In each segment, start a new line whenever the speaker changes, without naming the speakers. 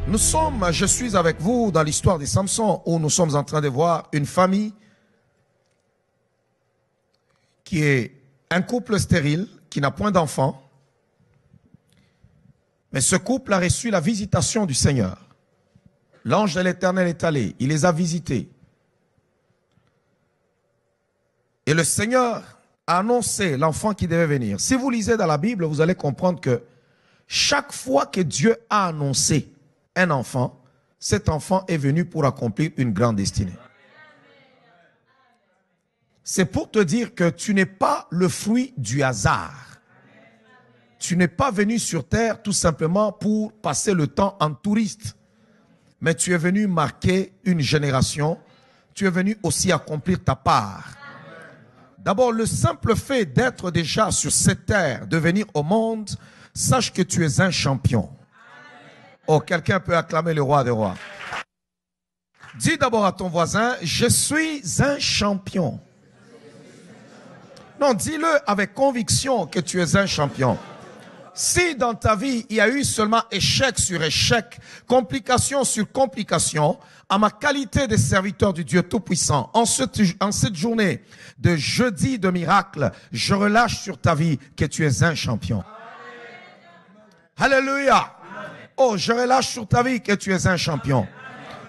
Je suis avec vous dans l'histoire de Samson où nous sommes en train de voir une famille qui est un couple stérile, qui n'a point d'enfant. Mais ce couple a reçu la visitation du Seigneur. L'ange de l'Éternel est allé, il les a visités. Et le Seigneur a annoncé l'enfant qui devait venir. Si vous lisez dans la Bible, vous allez comprendre que chaque fois que Dieu a annoncé un enfant, cet enfant est venu pour accomplir une grande destinée. C'est pour te dire que tu n'es pas le fruit du hasard. Tu n'es pas venu sur terre tout simplement pour passer le temps en touriste. Mais tu es venu marquer une génération. Tu es venu aussi accomplir ta part. D'abord, le simple fait d'être déjà sur cette terre, de venir au monde, sache que tu es un champion. Oh, quelqu'un peut acclamer le roi des rois. Dis d'abord à ton voisin, je suis un champion. Non, dis-le avec conviction que tu es un champion. Si dans ta vie, il y a eu seulement échec sur échec, complication sur complication, à ma qualité de serviteur du Dieu Tout-Puissant, en cette journée de jeudi de miracle, je relâche sur ta vie que tu es un champion. Alléluia. Oh, je relâche sur ta vie que tu es un champion.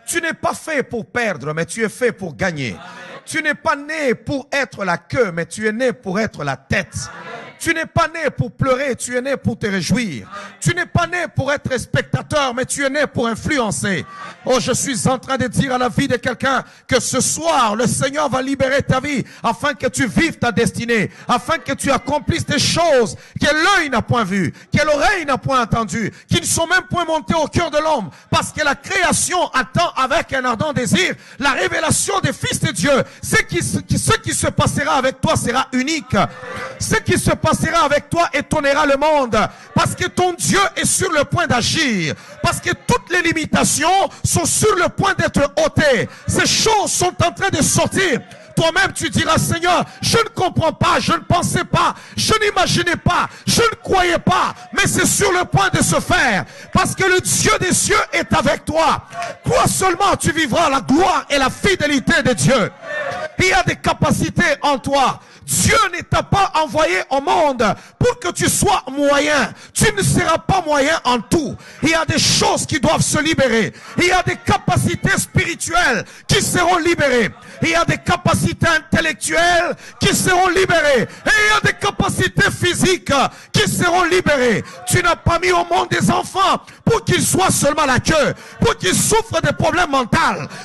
Tu n'es pas fait pour perdre, mais tu es fait pour gagner. Tu n'es pas né pour être la queue, mais tu es né pour être la tête. Tu n'es pas né pour pleurer, tu es né pour te réjouir. Tu n'es pas né pour être spectateur, mais tu es né pour influencer. Oh, je suis en train de dire à la vie de quelqu'un que ce soir, le Seigneur va libérer ta vie afin que tu vives ta destinée, afin que tu accomplisses des choses que l'œil n'a point vues, que l'oreille n'a point entendues, qui ne sont même point montées au cœur de l'homme, parce que la création attend avec un ardent désir la révélation des fils de Dieu. Ce qui se passera avec toi sera unique. Ce qui se passera avec toi étonnera le monde, parce que ton Dieu est sur le point d'agir, parce que toutes les limitations sont sur le point d'être ôtées. Ces choses sont en train de sortir. Toi-même tu diras, Seigneur, je ne comprends pas, je ne pensais pas, je n'imaginais pas, je ne croyais pas, mais c'est sur le point de se faire, parce que le Dieu des cieux est avec toi. Crois seulement, tu vivras la gloire et la fidélité de Dieu. Il y a des capacités en toi. Dieu ne t'a pas envoyé au monde pour que tu sois moyen. Tu ne seras pas moyen en tout. Il y a des choses qui doivent se libérer. Il y a des capacités spirituelles qui seront libérées. Il y a des capacités intellectuelles qui seront libérées. Et il y a des capacités physiques qui seront libérées. Tu n'as pas mis au monde des enfants pour qu'ils soient seulement la queue, pour qu'ils souffrent des problèmes mentaux.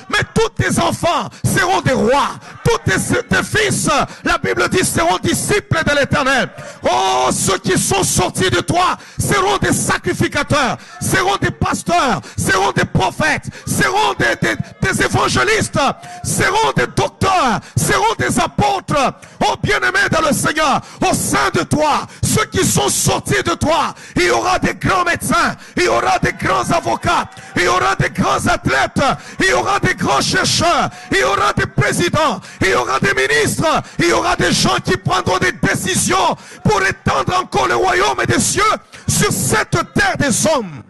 Mais tous tes enfants seront des rois. Tous tes fils, la Bible dit, seront disciples de l'Éternel. Oh, ceux qui sont sortis de toi seront des sacrificateurs, seront des pasteurs, seront des prophètes, seront des évangélistes, seront des docteurs, seront des apôtres. Oh, bien-aimés dans le Seigneur, au sein de toi, ceux qui sont sortis de toi, il y aura des grands médecins, il y aura des grands avocats, il y aura des grands athlètes, il y aura des grands chercheurs, il y aura des présidents, il y aura des ministres, il y aura des gens qui prendront des décisions pour étendre encore le royaume des cieux sur cette terre des hommes.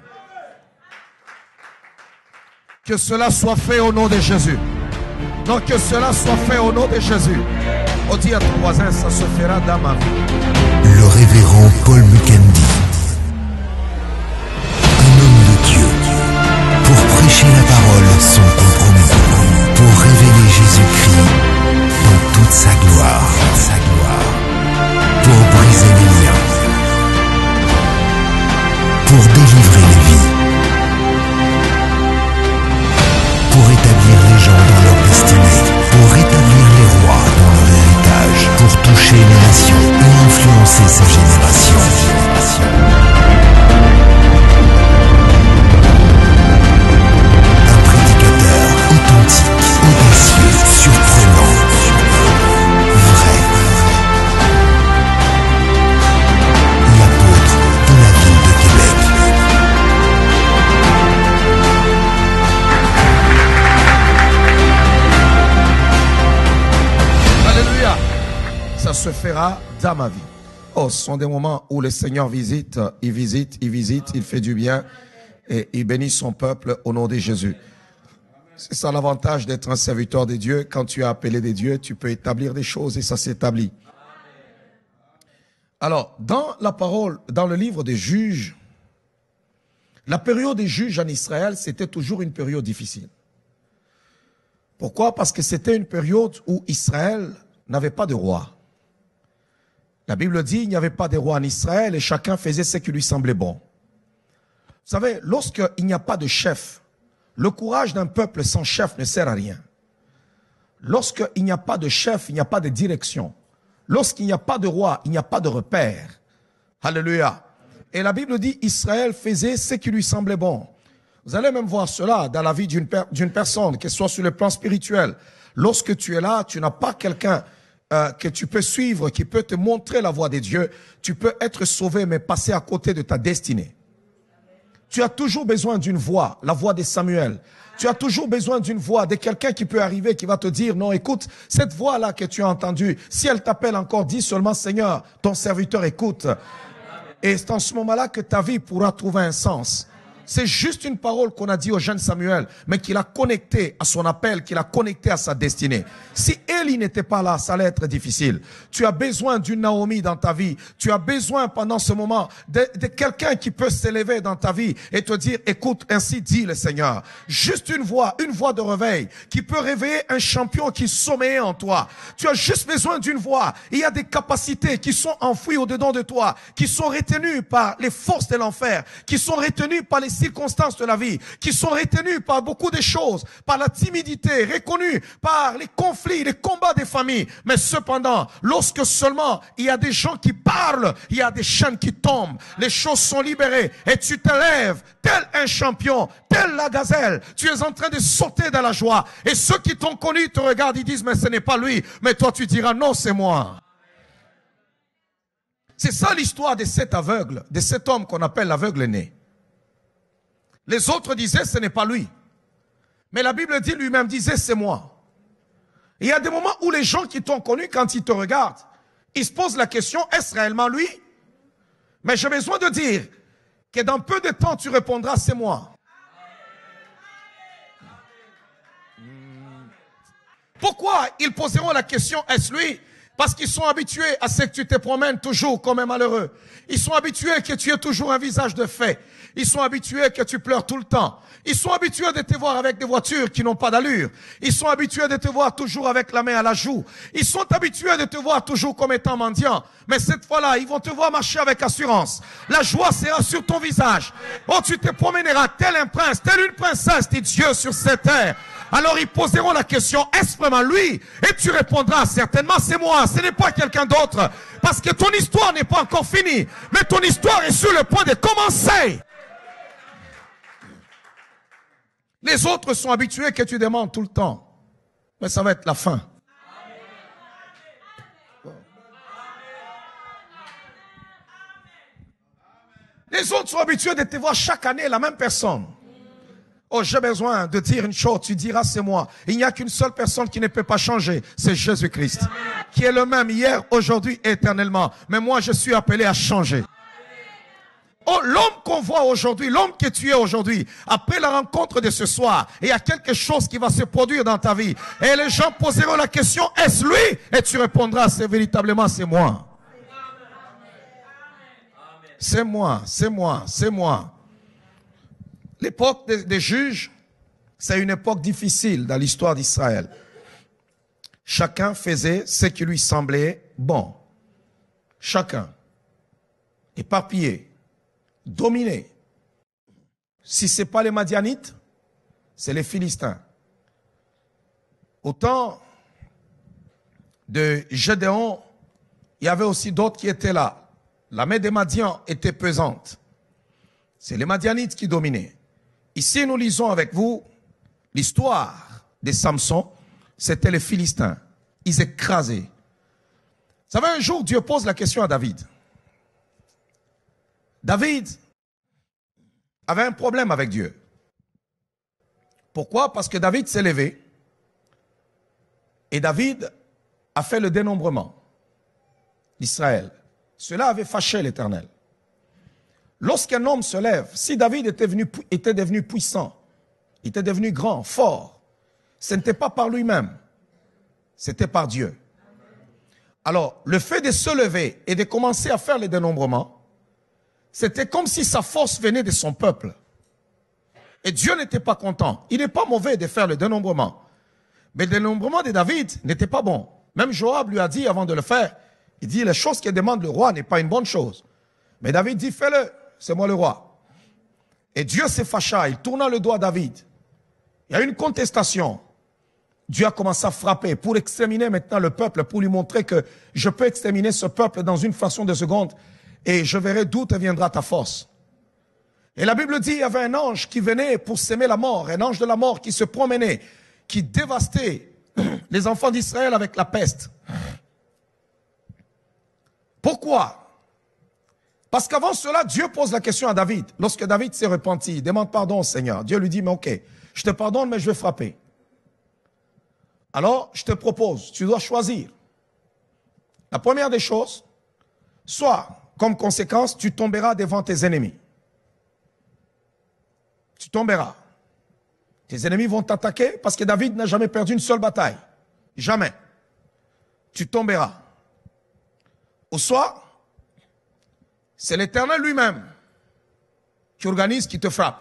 Que cela soit fait au nom de Jésus. Non, que cela soit fait au nom de Jésus. On dit à ton voisin, ça se fera dans ma vie.
Le révérend Paul Mukendi, un homme de Dieu, pour prêcher la parole sans compromis, pour révéler Jésus-Christ dans toute sa gloire, pour briser les liens, pour délivrer les vies, pour établir les gens dans leur destinée, pour rétablir les rois dans leur héritage, pour toucher les nations et influencer ces générations. Un prédicateur authentique, audacieux, surprenant, vrai. L'apôtre de la ville de Québec.
Alléluia. Ça se fera dans ma vie. Oh, ce sont des moments où le Seigneur visite, il fait du bien. et il bénit son peuple au nom de Jésus. C'est ça l'avantage d'être un serviteur de Dieu. Quand tu es appelé de Dieu, tu peux établir des choses et ça s'établit. Alors, dans la parole, dans le livre des Juges, la période des juges en Israël, c'était toujours une période difficile. Pourquoi? Parce que c'était une période où Israël n'avait pas de roi. La Bible dit qu'il n'y avait pas de roi en Israël et chacun faisait ce qui lui semblait bon. Vous savez, lorsqu'il n'y a pas de chef, le courage d'un peuple sans chef ne sert à rien. Lorsqu'il n'y a pas de chef, il n'y a pas de direction. Lorsqu'il n'y a pas de roi, il n'y a pas de repère. Alléluia. Et la Bible dit Israël faisait ce qui lui semblait bon. Vous allez même voir cela dans la vie d'une personne, que ce soit sur le plan spirituel. Lorsque tu es là, tu n'as pas quelqu'un que tu peux suivre, qui peut te montrer la voie de Dieu. Tu peux être sauvé, mais passer à côté de ta destinée. Tu as toujours besoin d'une voix, la voix de Samuel. Tu as toujours besoin d'une voix, de quelqu'un qui peut arriver, qui va te dire, non, écoute, cette voix-là que tu as entendue, si elle t'appelle encore, dis seulement, Seigneur, ton serviteur écoute. Et c'est en ce moment-là que ta vie pourra trouver un sens. C'est juste une parole qu'on a dit au jeune Samuel, mais qu'il a connecté à son appel, qu'il a connecté à sa destinée. Si Élie n'était pas là, ça allait être difficile. Tu as besoin d'une Naomi dans ta vie. Tu as besoin pendant ce moment de quelqu'un qui peut s'élever dans ta vie et te dire, écoute, ainsi dit le Seigneur. Juste une voix de réveil qui peut réveiller un champion qui sommeille en toi. Tu as juste besoin d'une voix. Il y a des capacités qui sont enfouies au-dedans de toi, qui sont retenues par les forces de l'enfer, qui sont retenues par les circonstances de la vie, qui sont retenues par beaucoup de choses, par la timidité, reconnues par les conflits, les combats des familles. Mais cependant, lorsque seulement il y a des gens qui parlent, il y a des chaînes qui tombent, les choses sont libérées et tu te lèves tel un champion, tel la gazelle. Tu es en train de sauter dans la joie et ceux qui t'ont connu te regardent, ils disent mais ce n'est pas lui, mais toi tu diras non, c'est moi. C'est ça l'histoire de cet aveugle, de cet homme qu'on appelle l'aveugle né. Les autres disaient, ce n'est pas lui. Mais la Bible dit, lui-même disait, c'est moi. Et il y a des moments où les gens qui t'ont connu, quand ils te regardent, ils se posent la question, est-ce réellement lui? Mais j'ai besoin de dire que dans peu de temps, tu répondras, c'est moi. Pourquoi ils poseront la question, est-ce lui? Parce qu'ils sont habitués à ce que tu te promènes toujours comme un malheureux. Ils sont habitués que tu aies toujours un visage de fait. Ils sont habitués que tu pleures tout le temps. Ils sont habitués de te voir avec des voitures qui n'ont pas d'allure. Ils sont habitués de te voir toujours avec la main à la joue. Ils sont habitués de te voir toujours comme étant mendiant. Mais cette fois-là, ils vont te voir marcher avec assurance. La joie sera sur ton visage. Oh, tu te promèneras tel un prince, telle une princesse, dit Dieu sur cette terre. Alors ils poseront la question, est-ce vraiment lui? Et tu répondras, certainement c'est moi, ce n'est pas quelqu'un d'autre. Parce que ton histoire n'est pas encore finie. Mais ton histoire est sur le point de commencer. Les autres sont habitués que tu demandes tout le temps. Mais ça va être la fin. Les autres sont habitués de te voir chaque année la même personne. Oh, j'ai besoin de dire une chose, tu diras c'est moi. Il n'y a qu'une seule personne qui ne peut pas changer, c'est Jésus-Christ. Qui est le même hier, aujourd'hui, éternellement. Mais moi, je suis appelé à changer. Oh, l'homme qu'on voit aujourd'hui, l'homme que tu es aujourd'hui, après la rencontre de ce soir, il y a quelque chose qui va se produire dans ta vie. Et les gens poseront la question, est-ce lui? Et tu répondras, c'est véritablement, c'est moi. C'est moi, c'est moi, c'est moi. L'époque des juges, c'est une époque difficile dans l'histoire d'Israël. Chacun faisait ce qui lui semblait bon. Chacun. Éparpillé. Dominé. Si ce n'est pas les Madianites, c'est les Philistins. Au temps de Gédéon, il y avait aussi d'autres qui étaient là. La main des Madians était pesante. C'est les Madianites qui dominaient. Ici, nous lisons avec vous l'histoire de Samson. C'était les Philistins. Ils écrasaient. Vous savez, un jour, Dieu pose la question à David. David avait un problème avec Dieu. Pourquoi? Parce que David s'est levé et David a fait le dénombrement d'Israël. Cela avait fâché l'Éternel. lorsqu'un homme se lève, si David était devenu puissant, il était devenu grand, fort, ce n'était pas par lui-même, c'était par Dieu. Alors, le fait de se lever et de commencer à faire les dénombrements, c'était comme si sa force venait de son peuple. Et Dieu n'était pas content. Il n'est pas mauvais de faire le dénombrement. Mais le dénombrement de David n'était pas bon. Même Joab lui a dit avant de le faire, il dit, les choses que demande le roi n'est pas une bonne chose. Mais David dit, fais-le, c'est moi le roi. Et Dieu s'est fâcha, il tourna le doigt à David. Il y a eu une contestation. Dieu a commencé à frapper pour exterminer maintenant le peuple, pour lui montrer que je peux exterminer ce peuple dans une fraction de seconde et je verrai d'où te viendra ta force. Et la Bible dit, il y avait un ange qui venait pour s'aimer la mort, un ange de la mort qui se promenait, qui dévastait les enfants d'Israël avec la peste. Pourquoi? Parce qu'avant cela, Dieu pose la question à David. Lorsque David s'est repenti, il demande pardon au Seigneur. Dieu lui dit, mais ok, je te pardonne, mais je vais frapper. Alors, je te propose, tu dois choisir. La première des choses, soit, comme conséquence, tu tomberas devant tes ennemis. Tu tomberas. Tes ennemis vont t'attaquer parce que David n'a jamais perdu une seule bataille. Jamais. Tu tomberas. Ou soit, c'est l'Éternel lui-même qui organise, qui te frappe.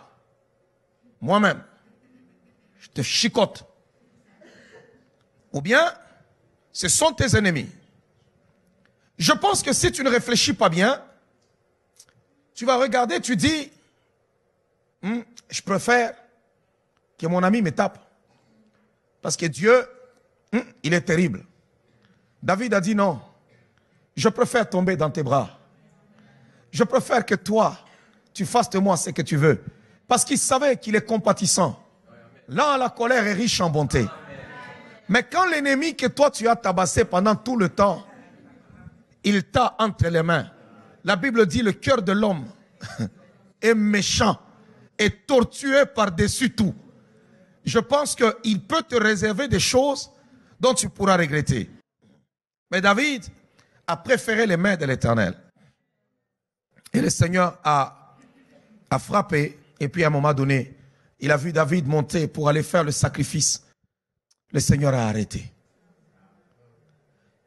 Moi-même, je te chicote. Ou bien, ce sont tes ennemis. Je pense que si tu ne réfléchis pas bien, tu vas regarder, tu dis, je préfère que mon ami me tape. Parce que Dieu, il est terrible. David a dit non, je préfère tomber dans tes bras. Je préfère que toi, tu fasses de moi ce que tu veux. Parce qu'il savait qu'il est compatissant. Là, la colère est riche en bonté. Mais quand l'ennemi que toi tu as tabassé pendant tout le temps, il t'a entre les mains. La Bible dit le cœur de l'homme est méchant et tortueux par-dessus tout. Je pense qu'il peut te réserver des choses dont tu pourras regretter. Mais David a préféré les mains de l'Éternel. Et le Seigneur a frappé. Et puis à un moment donné, il a vu David monter pour aller faire le sacrifice. Le Seigneur a arrêté.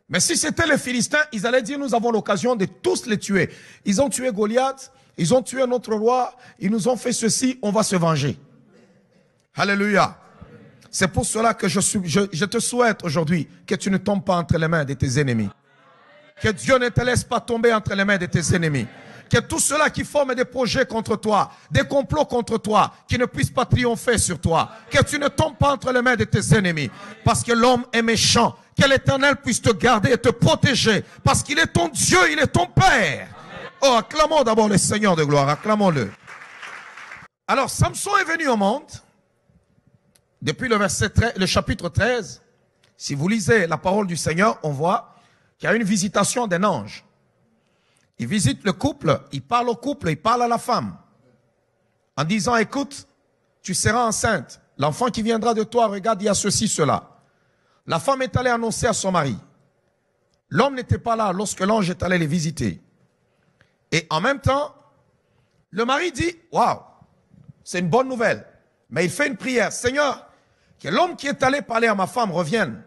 Mais si c'était les Philistins, ils allaient dire, nous avons l'occasion de tous les tuer. Ils ont tué Goliath, ils ont tué notre roi, ils nous ont fait ceci, on va se venger. Alléluia. C'est pour cela que je te souhaite aujourd'hui que tu ne tombes pas entre les mains de tes ennemis. Que Dieu ne te laisse pas tomber entre les mains de tes ennemis. Que tous ceux-là qui forment des projets contre toi, des complots contre toi, qui ne puissent pas triompher sur toi. Que tu ne tombes pas entre les mains de tes ennemis. Parce que l'homme est méchant. Que l'Éternel puisse te garder et te protéger. Parce qu'il est ton Dieu, il est ton Père. Oh, acclamons d'abord le Seigneur de gloire. Acclamons-le. Alors, Samson est venu au monde. Depuis le chapitre 13. Si vous lisez la parole du Seigneur, on voit qu'il y a une visitation d'un ange. Il visite le couple, il parle au couple, il parle à la femme. En disant, écoute, tu seras enceinte. L'enfant qui viendra de toi, regarde, il y a ceci, cela. La femme est allée annoncer à son mari. L'homme n'était pas là lorsque l'ange est allé les visiter. Et en même temps, le mari dit, waouh, c'est une bonne nouvelle. Mais il fait une prière. Seigneur, que l'homme qui est allé parler à ma femme revienne.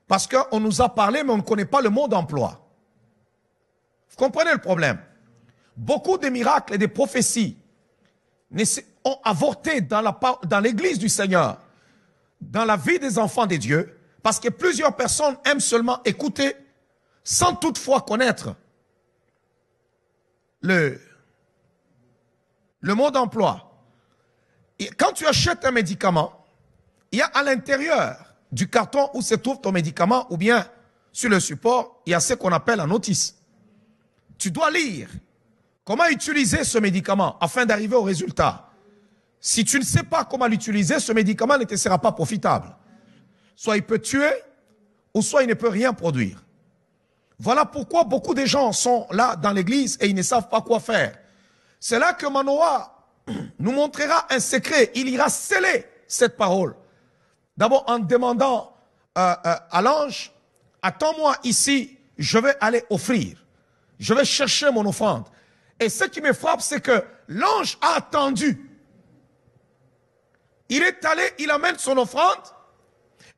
Parce qu'on nous a parlé, mais on ne connaît pas le mot d'emploi. Vous comprenez le problème? Beaucoup de miracles et de prophéties ont avorté dans l'église du Seigneur, dans la vie des enfants de Dieu, parce que plusieurs personnes aiment seulement écouter sans toutefois connaître le mot d'emploi. Et quand tu achètes un médicament, il y a à l'intérieur du carton où se trouve ton médicament ou bien sur le support, il y a ce qu'on appelle la notice. Tu dois lire comment utiliser ce médicament afin d'arriver au résultat. Si tu ne sais pas comment l'utiliser, ce médicament ne te sera pas profitable. Soit il peut tuer, ou soit il ne peut rien produire. Voilà pourquoi beaucoup de gens sont là dans l'église et ils ne savent pas quoi faire. C'est là que Manoah nous montrera un secret. Il ira sceller cette parole. D'abord en demandant à l'ange, attends-moi ici, je vais aller offrir. Je vais chercher mon offrande. Et ce qui me frappe, c'est que l'ange a attendu. Il est allé, il amène son offrande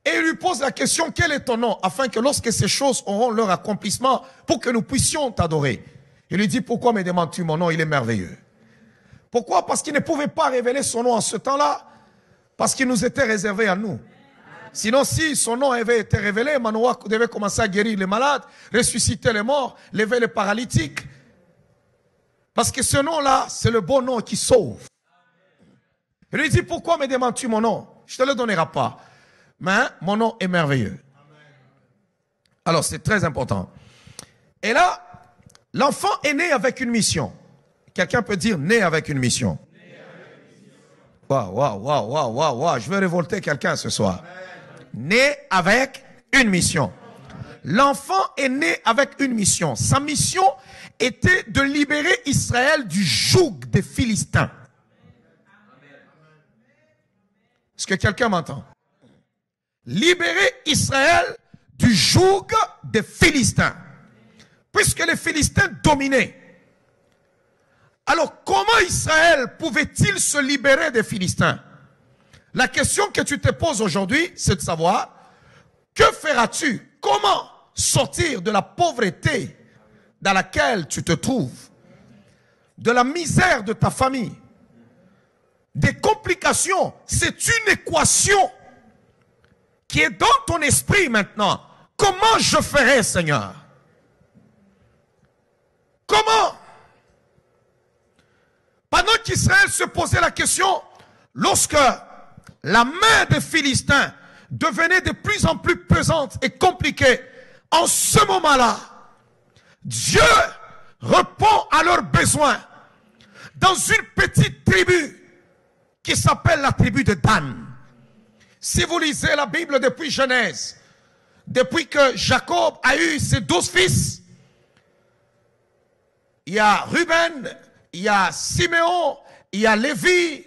et il lui pose la question, quel est ton nom? Afin que lorsque ces choses auront leur accomplissement, pour que nous puissions t'adorer. Il lui dit, pourquoi me demandes-tu mon nom? Il est merveilleux. Pourquoi? Parce qu'il ne pouvait pas révéler son nom en ce temps-là, parce qu'il nous était réservé à nous. Sinon, si son nom avait été révélé, Manoah devait commencer à guérir les malades, ressusciter les morts, lever les paralytiques. Parce que ce nom-là, c'est le bon nom qui sauve. Il lui dit, pourquoi me demandes-tu mon nom? Je ne te le donnerai pas. Mais mon nom est merveilleux. Alors, c'est très important. Et là, l'enfant est né avec une mission. Quelqu'un peut dire né avec une mission. Waouh, waouh, waouh, waouh, waouh, waouh. Je vais révolter quelqu'un ce soir. Né avec une mission. L'enfant est né avec une mission. Sa mission était de libérer Israël du joug des Philistins. Est-ce que quelqu'un m'entend? Libérer Israël du joug des Philistins. Puisque les Philistins dominaient. Alors, comment Israël pouvait-il se libérer des Philistins? La question que tu te poses aujourd'hui, c'est de savoir, que feras-tu? Comment sortir de la pauvreté dans laquelle tu te trouves? De la misère de ta famille? Des complications? C'est une équation qui est dans ton esprit maintenant. Comment je ferai, Seigneur? Comment? Pendant qu'Israël se posait la question, lorsque la main des Philistins devenait de plus en plus pesante et compliquée, en ce moment-là, Dieu répond à leurs besoins dans une petite tribu qui s'appelle la tribu de Dan. Si vous lisez la Bible depuis Genèse, depuis que Jacob a eu ses 12 fils, il y a Ruben, il y a Siméon, il y a Lévi,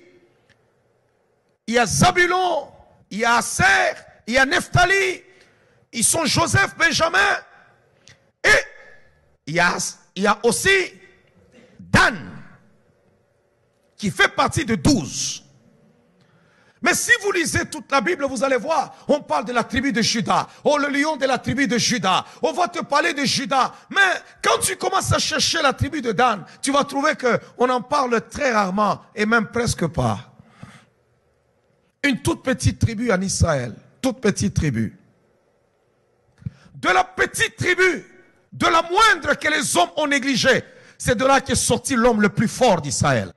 il y a Zabulon, il y a Aser, il y a Nephtali, ils sont Joseph, Benjamin, et il y a aussi Dan, qui fait partie de 12. Mais si vous lisez toute la Bible, vous allez voir, on parle de la tribu de Juda. Oh, le lion de la tribu de Juda. On va te parler de Juda. Mais quand tu commences à chercher la tribu de Dan, tu vas trouver qu'on en parle très rarement et même presque pas. Une toute petite tribu en Israël. Toute petite tribu. De la petite tribu, de la moindre que les hommes ont négligée, c'est de là qu'est sorti l'homme le plus fort d'Israël.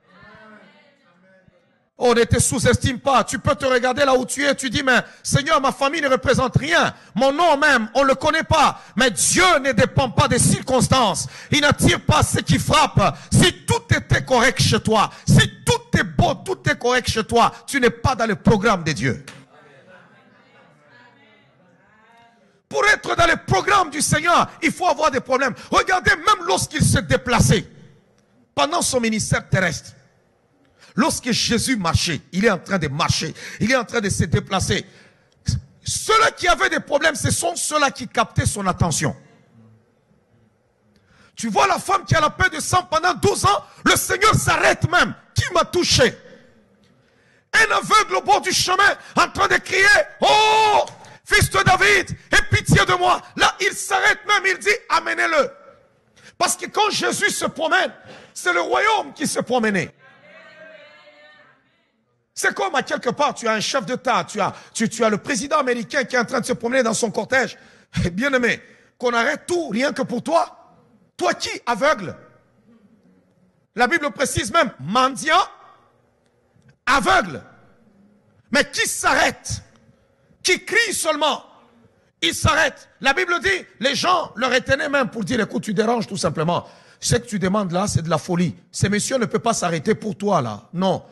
On ne te sous-estime pas. Tu peux te regarder là où tu es. Tu dis, mais Seigneur, ma famille ne représente rien. Mon nom même, on ne le connaît pas. Mais Dieu ne dépend pas des circonstances. Il n'attire pas ce qui frappe. Si tout était correct chez toi, si tout est beau, tout est correct chez toi, tu n'es pas dans le programme de Dieu. Pour être dans le programme du Seigneur, il faut avoir des problèmes. Regardez, même lorsqu'il s'est déplacé, pendant son ministère terrestre, lorsque Jésus marchait, il est en train de marcher, il est en train de se déplacer. Ceux-là qui avaient des problèmes, ce sont ceux-là qui captaient son attention. Tu vois la femme qui a la paix de sang pendant 12 ans, le Seigneur s'arrête même. Qui m'a touché? Un aveugle au bord du chemin, en train de crier, oh, fils de David, aie pitié de moi. Là, il s'arrête même, il dit, amenez-le. Parce que quand Jésus se promène, c'est le royaume qui se promenait. C'est comme à quelque part, tu as un chef d'État, tu as le président américain qui est en train de se promener dans son cortège. Bien aimé, qu'on arrête tout, rien que pour toi. Toi qui, aveugle? La Bible précise même, mendiant, aveugle. Mais qui s'arrête? Qui crie seulement? Il s'arrête. La Bible dit, les gens le retenaient même pour dire, écoute, tu déranges tout simplement. Ce que tu demandes là, c'est de la folie. Ces messieurs ne peuvent pas s'arrêter pour toi là. Non.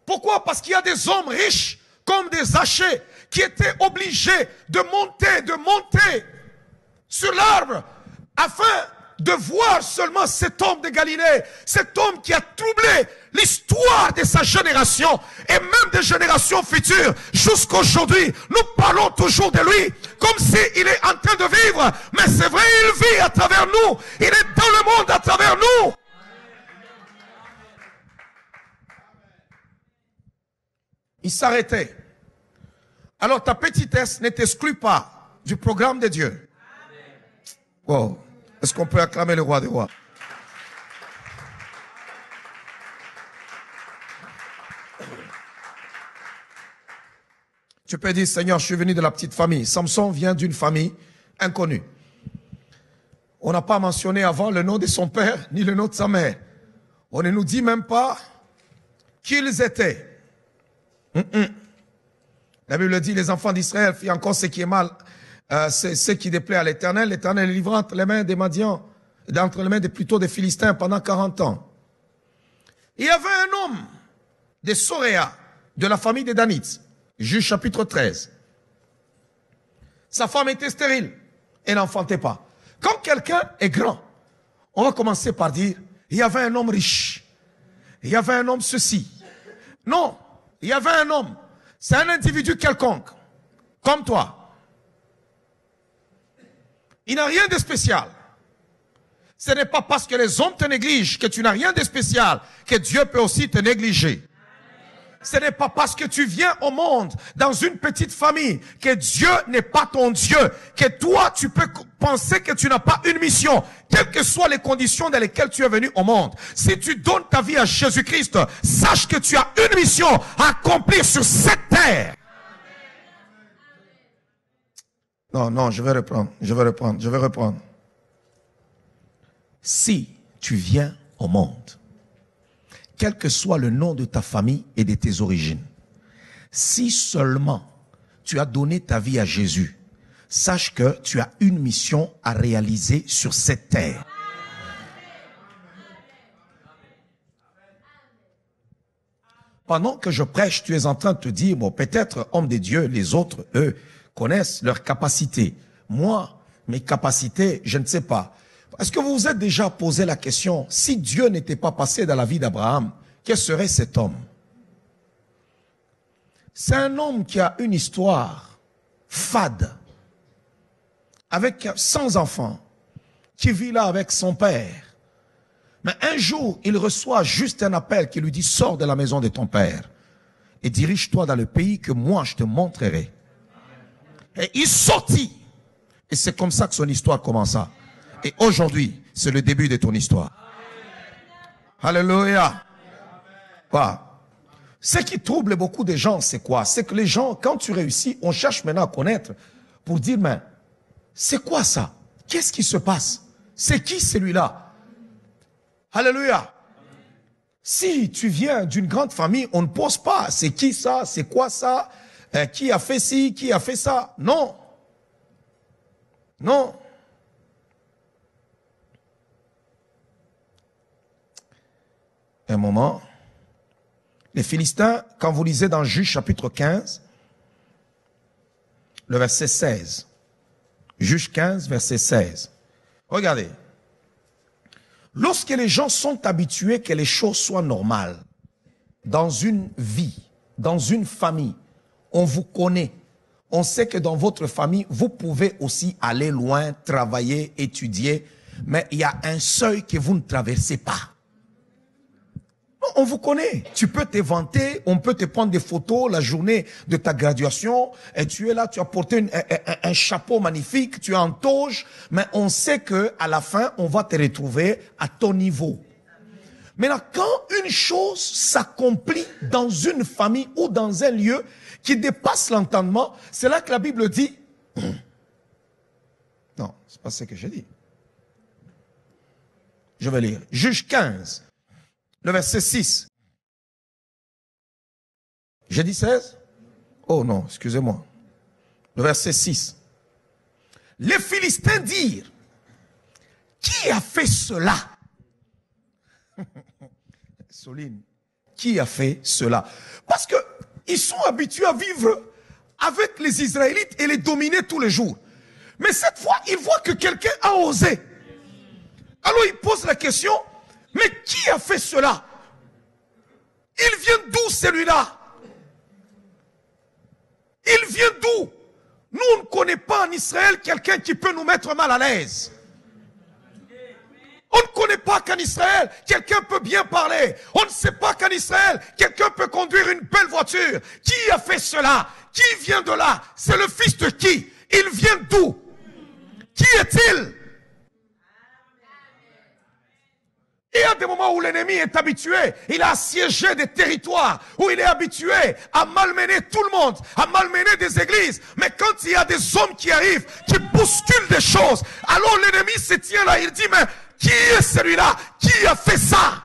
Pourquoi? Parce qu'il y a des hommes riches comme des Zachée qui étaient obligés de monter sur l'arbre afin de voir seulement cet homme de Galilée, cet homme qui a troublé l'histoire de sa génération et même des générations futures. Jusqu'aujourd'hui, nous parlons toujours de lui comme s'il est en train de vivre. Mais c'est vrai, il vit à travers nous. Il est dans le monde à travers nous. il s'arrêtait. Alors ta petitesse ne t'exclut pas du programme de Dieu. Wow. Est-ce qu'on peut acclamer le roi des rois? Tu peux dire, Seigneur, je suis venu de la petite famille. Samson vient d'une famille inconnue. On n'a pas mentionné avant le nom de son père, ni le nom de sa mère. On ne nous dit même pas qui ils étaient. La Bible dit, les enfants d'Israël firent encore ce qui est mal, ce qui déplaît à l'Éternel. L'Éternel les livra entre les mains des Madians, entre les mains plutôt des Philistins pendant 40 ans. Il y avait un homme de Soréa, de la famille des Danites. Juge chapitre 13. Sa femme était stérile et n'enfantait pas. Quand quelqu'un est grand, on va commencer par dire, il y avait un homme riche. Il y avait un homme ceci. Non, il y avait un homme. C'est un individu quelconque, comme toi. Il n'a rien de spécial. Ce n'est pas parce que les hommes te négligent que tu n'as rien de spécial que Dieu peut aussi te négliger. Ce n'est pas parce que tu viens au monde dans une petite famille que Dieu n'est pas ton Dieu, que toi tu peux penser que tu n'as pas une mission, quelles que soient les conditions dans lesquelles tu es venu au monde. Si tu donnes ta vie à Jésus-Christ, sache que tu as une mission à accomplir sur cette terre. Non, je vais reprendre. Si tu viens au monde, quel que soit le nom de ta famille et de tes origines, si seulement tu as donné ta vie à Jésus, sache que tu as une mission à réaliser sur cette terre. Pendant que je prêche, tu es en train de te dire, bon, peut-être, homme de Dieu, les autres, eux, connaissent leurs capacités. Moi, mes capacités, je ne sais pas. Est-ce que vous vous êtes déjà posé la question, si Dieu n'était pas passé dans la vie d'Abraham, quel serait cet homme? C'est un homme qui a une histoire fade, avec 100 enfants, qui vit là avec son père. Mais un jour, il reçoit juste un appel qui lui dit, sors de la maison de ton père et dirige-toi dans le pays que moi je te montrerai. Et il sortit. Et c'est comme ça que son histoire commença. Et aujourd'hui, c'est le début de ton histoire. Alléluia. Ce qui trouble beaucoup de gens, c'est quoi? C'est que les gens, quand tu réussis, on cherche maintenant à connaître pour dire, mais c'est quoi ça? Qu'est-ce qui se passe? C'est qui celui-là? Alléluia. Si tu viens d'une grande famille, on ne pose pas, c'est qui ça? C'est quoi ça? Qui a fait ci? Qui a fait ça? Non. Non. Un moment, les Philistins, quand vous lisez dans Juge chapitre 15, le verset 16, Juge 15, verset 16, regardez, lorsque les gens sont habitués que les choses soient normales, dans une vie, dans une famille, on vous connaît, on sait que dans votre famille, vous pouvez aussi aller loin, travailler, étudier, mais il y a un seuil que vous ne traversez pas. On vous connaît. Tu peux te vanter, on peut te prendre des photos la journée de ta graduation, et tu es là, tu as porté un chapeau magnifique, tu es en toge, mais on sait que à la fin, on va te retrouver à ton niveau. Maintenant, quand une chose s'accomplit dans une famille ou dans un lieu qui dépasse l'entendement, c'est là que la Bible dit, non, c'est pas ce que j'ai dit. Je vais lire. Juge 15. Le verset 6. J'ai dit 16? Oh non, excusez-moi. Le verset 6. Les Philistins dirent, qui a fait cela? Soline, qui a fait cela? Parce que ils sont habitués à vivre avec les Israélites et les dominer tous les jours. Mais cette fois, ils voient que quelqu'un a osé. Alors ils posent la question, mais qui a fait cela? Il vient d'où celui-là? Il vient d'où? Nous, on ne connaît pas en Israël quelqu'un qui peut nous mettre mal à l'aise. On ne connaît pas qu'en Israël, quelqu'un peut bien parler. On ne sait pas qu'en Israël, quelqu'un peut conduire une belle voiture. voiture. Qui a fait cela? Qui vient de là? C'est le fils de qui? Il vient d'où? Qui est-il? Il y a des moments où l'ennemi est habitué, il a assiégé des territoires, où il est habitué à malmener tout le monde, à malmener des églises. Mais quand il y a des hommes qui arrivent, qui bousculent des choses, alors l'ennemi se tient là, il dit, mais qui est celui-là? Qui a fait ça?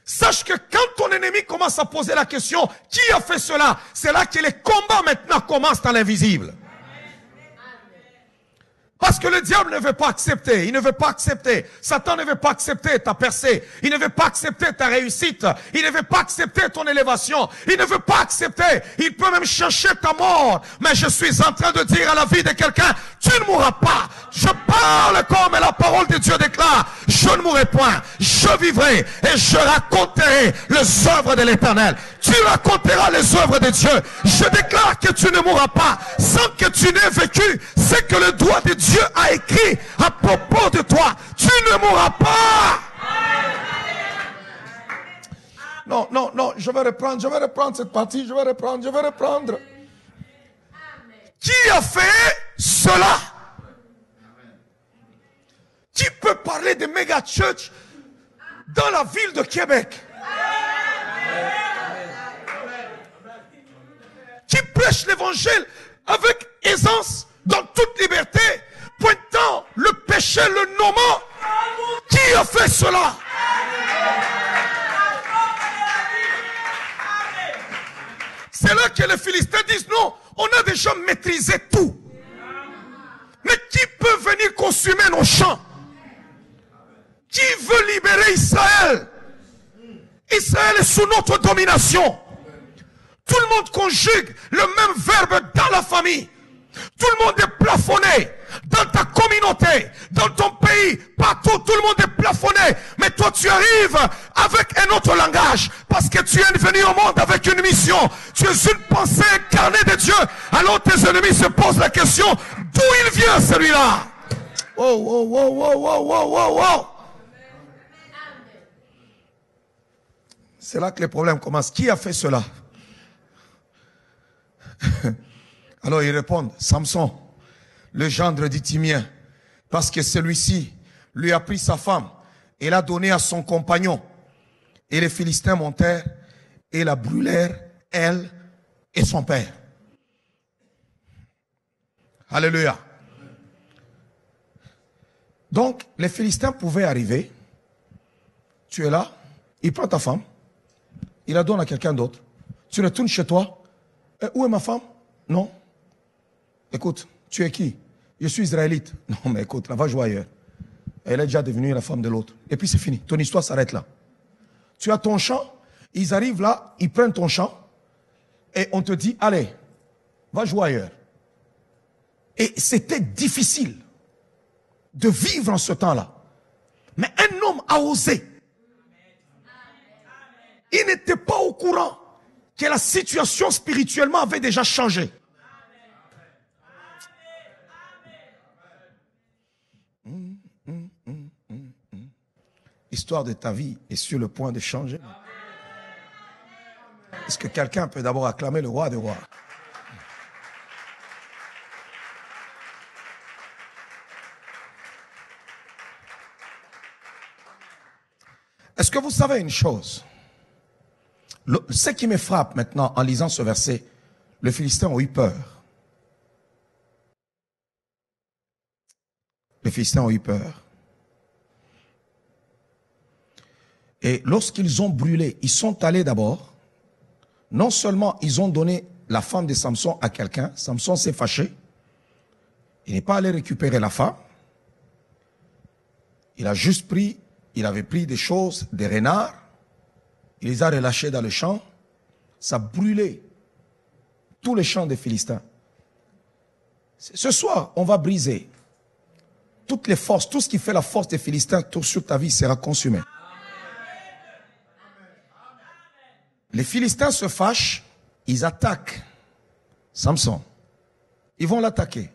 Sache que quand ton ennemi commence à poser la question, qui a fait cela? C'est là que les combats maintenant commencent dans l'invisible. Parce que le diable ne veut pas accepter, il ne veut pas accepter. Satan ne veut pas accepter ta percée, il ne veut pas accepter ta réussite, il ne veut pas accepter ton élévation, il ne veut pas accepter, il peut même chercher ta mort. Mais je suis en train de dire à la vie de quelqu'un, tu ne mourras pas. Je parle comme la parole de Dieu déclare, je ne mourrai point, je vivrai et je raconterai les œuvres de l'Éternel. Tu raconteras les œuvres de Dieu. Je déclare que tu ne mourras pas sans que tu n'aies vécu ce que le doigt de Dieu a écrit à propos de toi. Tu ne mourras pas. Non, non, non, je vais reprendre cette partie, je vais reprendre. Qui a fait cela? Qui peut parler de méga church dans la ville de Québec? Qui prêche l'évangile avec aisance, dans toute liberté, pointant le péché, le nommant? Qui a fait cela? C'est là que les Philistins disent non, on a déjà maîtrisé tout. Mais qui peut venir consumer nos champs? Qui veut libérer Israël? Israël est sous notre domination. Tout le monde conjugue le même verbe dans la famille. Tout le monde est plafonné. Dans ta communauté, dans ton pays, partout, tout le monde est plafonné. Mais toi, tu arrives avec un autre langage. Parce que tu es venu au monde avec une mission. Tu es une pensée incarnée de Dieu. Alors tes ennemis se posent la question, d'où il vient celui-là? Oh, oh, oh, oh, oh, oh, oh, oh. C'est là que les problèmes commencent. Qui a fait cela? Alors ils répondent, Samson, le gendre du Timien, parce que celui-ci lui a pris sa femme et l'a donnée à son compagnon. Et les Philistins montèrent et la brûlèrent, elle et son père. Alléluia. Donc, les Philistins pouvaient arriver, tu es là, il prend ta femme, il la donne à quelqu'un d'autre, tu retournes chez toi, où est ma femme? Non. Écoute, tu es qui? Je suis israélite. Non, mais écoute, là, va jouer ailleurs. Elle est déjà devenue la femme de l'autre. Et puis c'est fini. Ton histoire s'arrête là. Tu as ton champ. Ils arrivent là, ils prennent ton champ. Et on te dit, allez, va jouer ailleurs. Et c'était difficile de vivre en ce temps-là. Mais un homme a osé. Il n'était pas au courant que la situation spirituellement avait déjà changé. L'histoire de ta vie est sur le point de changer. Est-ce que quelqu'un peut d'abord acclamer le roi des rois? Est-ce que vous savez une chose? Ce qui me frappe maintenant en lisant ce verset, les Philistins ont eu peur. Les Philistins ont eu peur. Et lorsqu'ils ont brûlé, ils sont allés d'abord. Non seulement ils ont donné la femme de Samson à quelqu'un, Samson s'est fâché. Il n'est pas allé récupérer la femme. Il a juste pris, il avait pris des choses, des renards. Il les a relâchés dans le champ. Ça a brûlé tous les champs des Philistins. Ce soir, on va briser toutes les forces, tout ce qui fait la force des Philistins, tout sur ta vie sera consumé. Les Philistins se fâchent, ils attaquent Samson. Ils vont l'attaquer.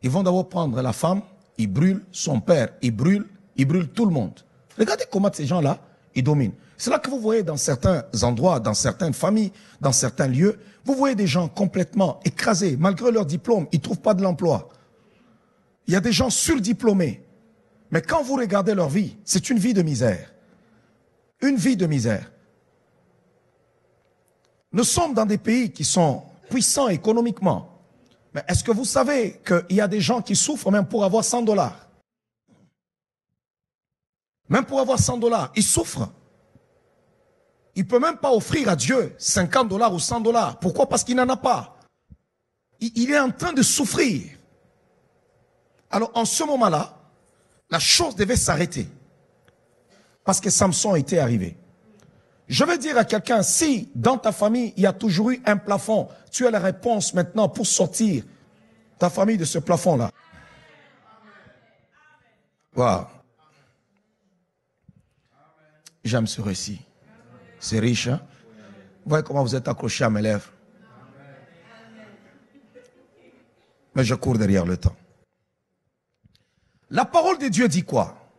Ils vont d'abord prendre la femme, ils brûlent son père, ils brûlent tout le monde. Regardez comment ces gens-là, ils dominent. C'est là que vous voyez dans certains endroits, dans certaines familles, dans certains lieux, vous voyez des gens complètement écrasés, malgré leur diplôme, ils ne trouvent pas de l'emploi. Il y a des gens surdiplômés. Mais quand vous regardez leur vie, c'est une vie de misère. Une vie de misère. Nous sommes dans des pays qui sont puissants économiquement. Mais est-ce que vous savez qu'il y a des gens qui souffrent même pour avoir 100 $? Même pour avoir 100 $, ils souffrent. Il ne peut même pas offrir à Dieu 50 $ ou 100 $. Pourquoi? Parce qu'il n'en a pas. Il est en train de souffrir. Alors en ce moment-là, la chose devait s'arrêter. Parce que Samson était arrivé. Je veux dire à quelqu'un, si dans ta famille, il y a toujours eu un plafond, tu as la réponse maintenant pour sortir ta famille de ce plafond-là. Waouh. J'aime ce récit. C'est riche, hein? Vous voyez comment vous êtes accroché à mes lèvres. Mais je cours derrière le temps. La parole de Dieu dit quoi?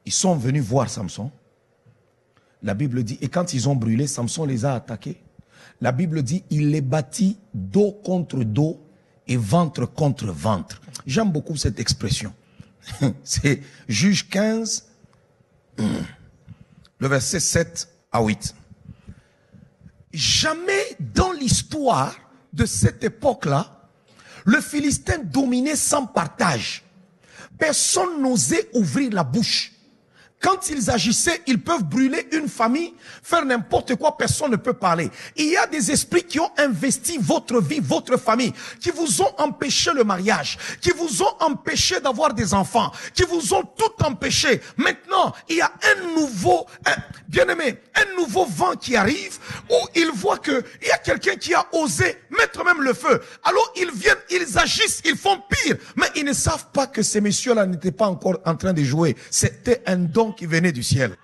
Ils sont venus voir Samson. La Bible dit, et quand ils ont brûlé, Samson les a attaqués. La Bible dit, il les battit dos contre dos et ventre contre ventre. J'aime beaucoup cette expression. C'est Juge 15, le verset 7 à 8. Jamais dans l'histoire de cette époque-là, le Philistin dominait sans partage. Personne n'osait ouvrir la bouche. Quand ils agissaient, ils peuvent brûler une famille, faire n'importe quoi, personne ne peut parler. Il y a des esprits qui ont investi votre vie, votre famille, qui vous ont empêché le mariage, qui vous ont empêché d'avoir des enfants, qui vous ont tout empêché. Maintenant, il y a un nouveau, bien-aimé, un nouveau vent qui arrive, où ils voient que il y a quelqu'un qui a osé mettre même le feu. Alors ils viennent, ils agissent, ils font pire, mais ils ne savent pas que ces messieurs-là n'étaient pas encore en train de jouer. C'était un don qui venait du ciel.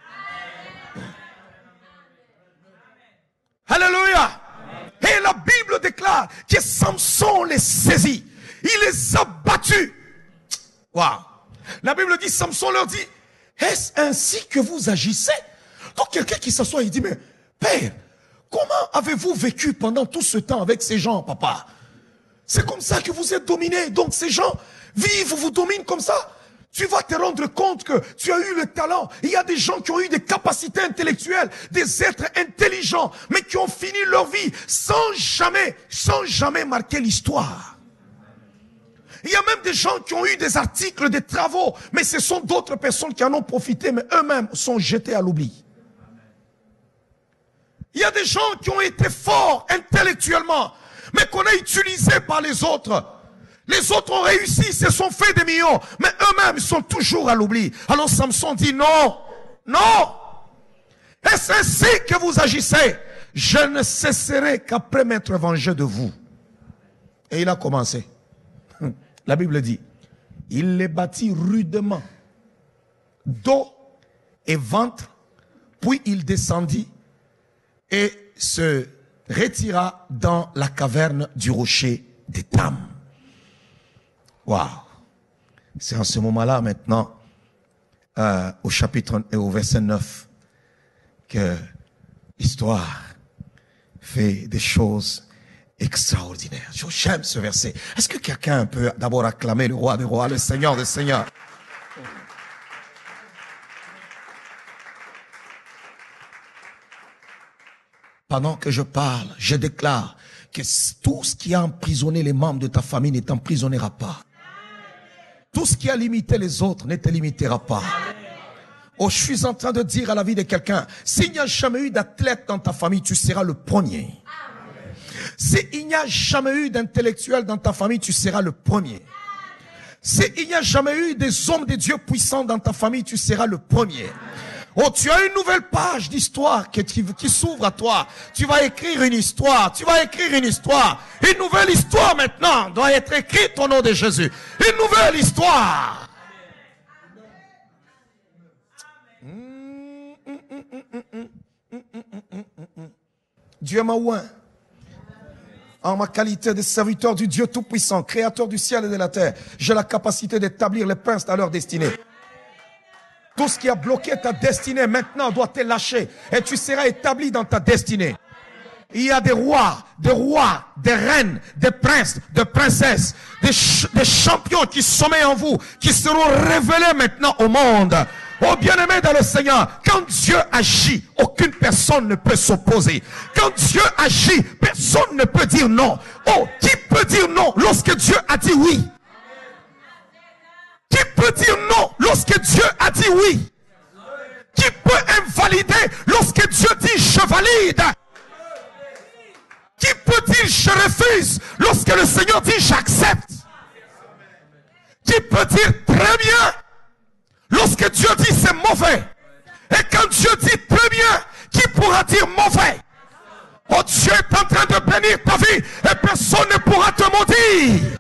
Alléluia. Et la Bible déclare que Samson les saisit. Il les a battus. Waouh. La Bible dit, Samson leur dit, est-ce ainsi que vous agissez? Donc quelqu'un qui s'assoit, il dit, mais père, comment avez-vous vécu pendant tout ce temps avec ces gens, papa? C'est comme ça que vous êtes dominé. Donc ces gens vivent, vous dominent comme ça. Tu vas te rendre compte que tu as eu le talent. Il y a des gens qui ont eu des capacités intellectuelles, des êtres intelligents, mais qui ont fini leur vie sans jamais marquer l'histoire. Il y a même des gens qui ont eu des articles, des travaux, mais ce sont d'autres personnes qui en ont profité, mais eux-mêmes sont jetés à l'oubli. Il y a des gens qui ont été forts intellectuellement, mais qu'on a utilisés par les autres. Les autres ont réussi, se sont fait des millions, mais eux-mêmes sont toujours à l'oubli. Alors Samson dit non, non. Est-ce ainsi que vous agissez? Je ne cesserai qu'après m'être vengé de vous. Et il a commencé. La Bible dit, il les battit rudement, dos et ventre, puis il descendit et se retira dans la caverne du rocher d'Étam. Waouh! C'est en ce moment-là maintenant, au chapitre et au verset 9, que l'histoire fait des choses extraordinaires. J'aime ce verset. Est-ce que quelqu'un peut d'abord acclamer le roi des rois, le Seigneur des seigneurs? Pendant que je parle, je déclare que tout ce qui a emprisonné les membres de ta famille ne t'emprisonnera pas. Tout ce qui a limité les autres ne te limitera pas. Oh, je suis en train de dire à la vie de quelqu'un, s'il n'y a jamais eu d'athlète dans ta famille, tu seras le premier. S'il n'y a jamais eu d'intellectuel dans ta famille, tu seras le premier. S'il n'y a jamais eu des hommes de Dieu puissants dans ta famille, tu seras le premier. Oh, tu as une nouvelle page d'histoire qui s'ouvre à toi. Tu vas écrire une histoire. Tu vas écrire une histoire. Une nouvelle histoire maintenant doit être écrite au nom de Jésus. Une nouvelle histoire. Dieu m'a oint en ma qualité de serviteur du Dieu Tout-Puissant, créateur du ciel et de la terre. J'ai la capacité d'établir les princes à leur destinée. Tout ce qui a bloqué ta destinée maintenant doit te lâcher et tu seras établi dans ta destinée. Il y a des rois, des reines, des princes, des princesses, des champions qui sommeillent en vous, qui seront révélés maintenant au monde. Oh bien-aimé dans le Seigneur, quand Dieu agit, aucune personne ne peut s'opposer. Quand Dieu agit, personne ne peut dire non. Oh, qui peut dire non lorsque Dieu a dit oui? Qui peut dire non lorsque Dieu a dit oui? Qui peut invalider lorsque Dieu dit je valide? Qui peut dire je refuse lorsque le Seigneur dit j'accepte? Qui peut dire très bien lorsque Dieu dit c'est mauvais? Et quand Dieu dit très bien, qui pourra dire mauvais? Oh, Dieu est en train de bénir ta vie et personne ne pourra te maudire.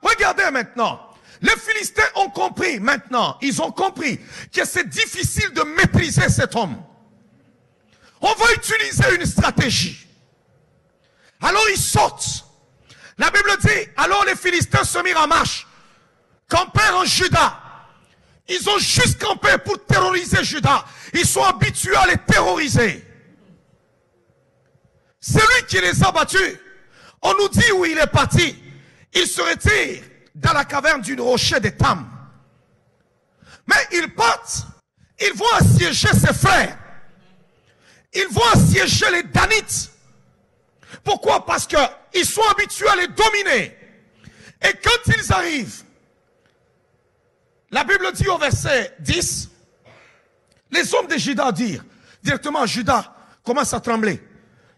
Regardez maintenant. Les Philistins ont compris maintenant, ils ont compris que c'est difficile de maîtriser cet homme. On va utiliser une stratégie. Alors ils sortent. La Bible dit, alors les Philistins se mirent en marche, campèrent en Juda. Ils ont juste campé pour terroriser Juda. Ils sont habitués à les terroriser. C'est lui qui les a battus. On nous dit où il est parti. Il se retire dans la caverne d'une rocher d'Étam. Mais ils partent, ils vont assiéger ses frères. Ils vont assiéger les Danites. Pourquoi? Parce qu'ils sont habitués à les dominer. Et quand ils arrivent, la Bible dit au verset 10, les hommes de Juda dirent, directement Juda commence à trembler.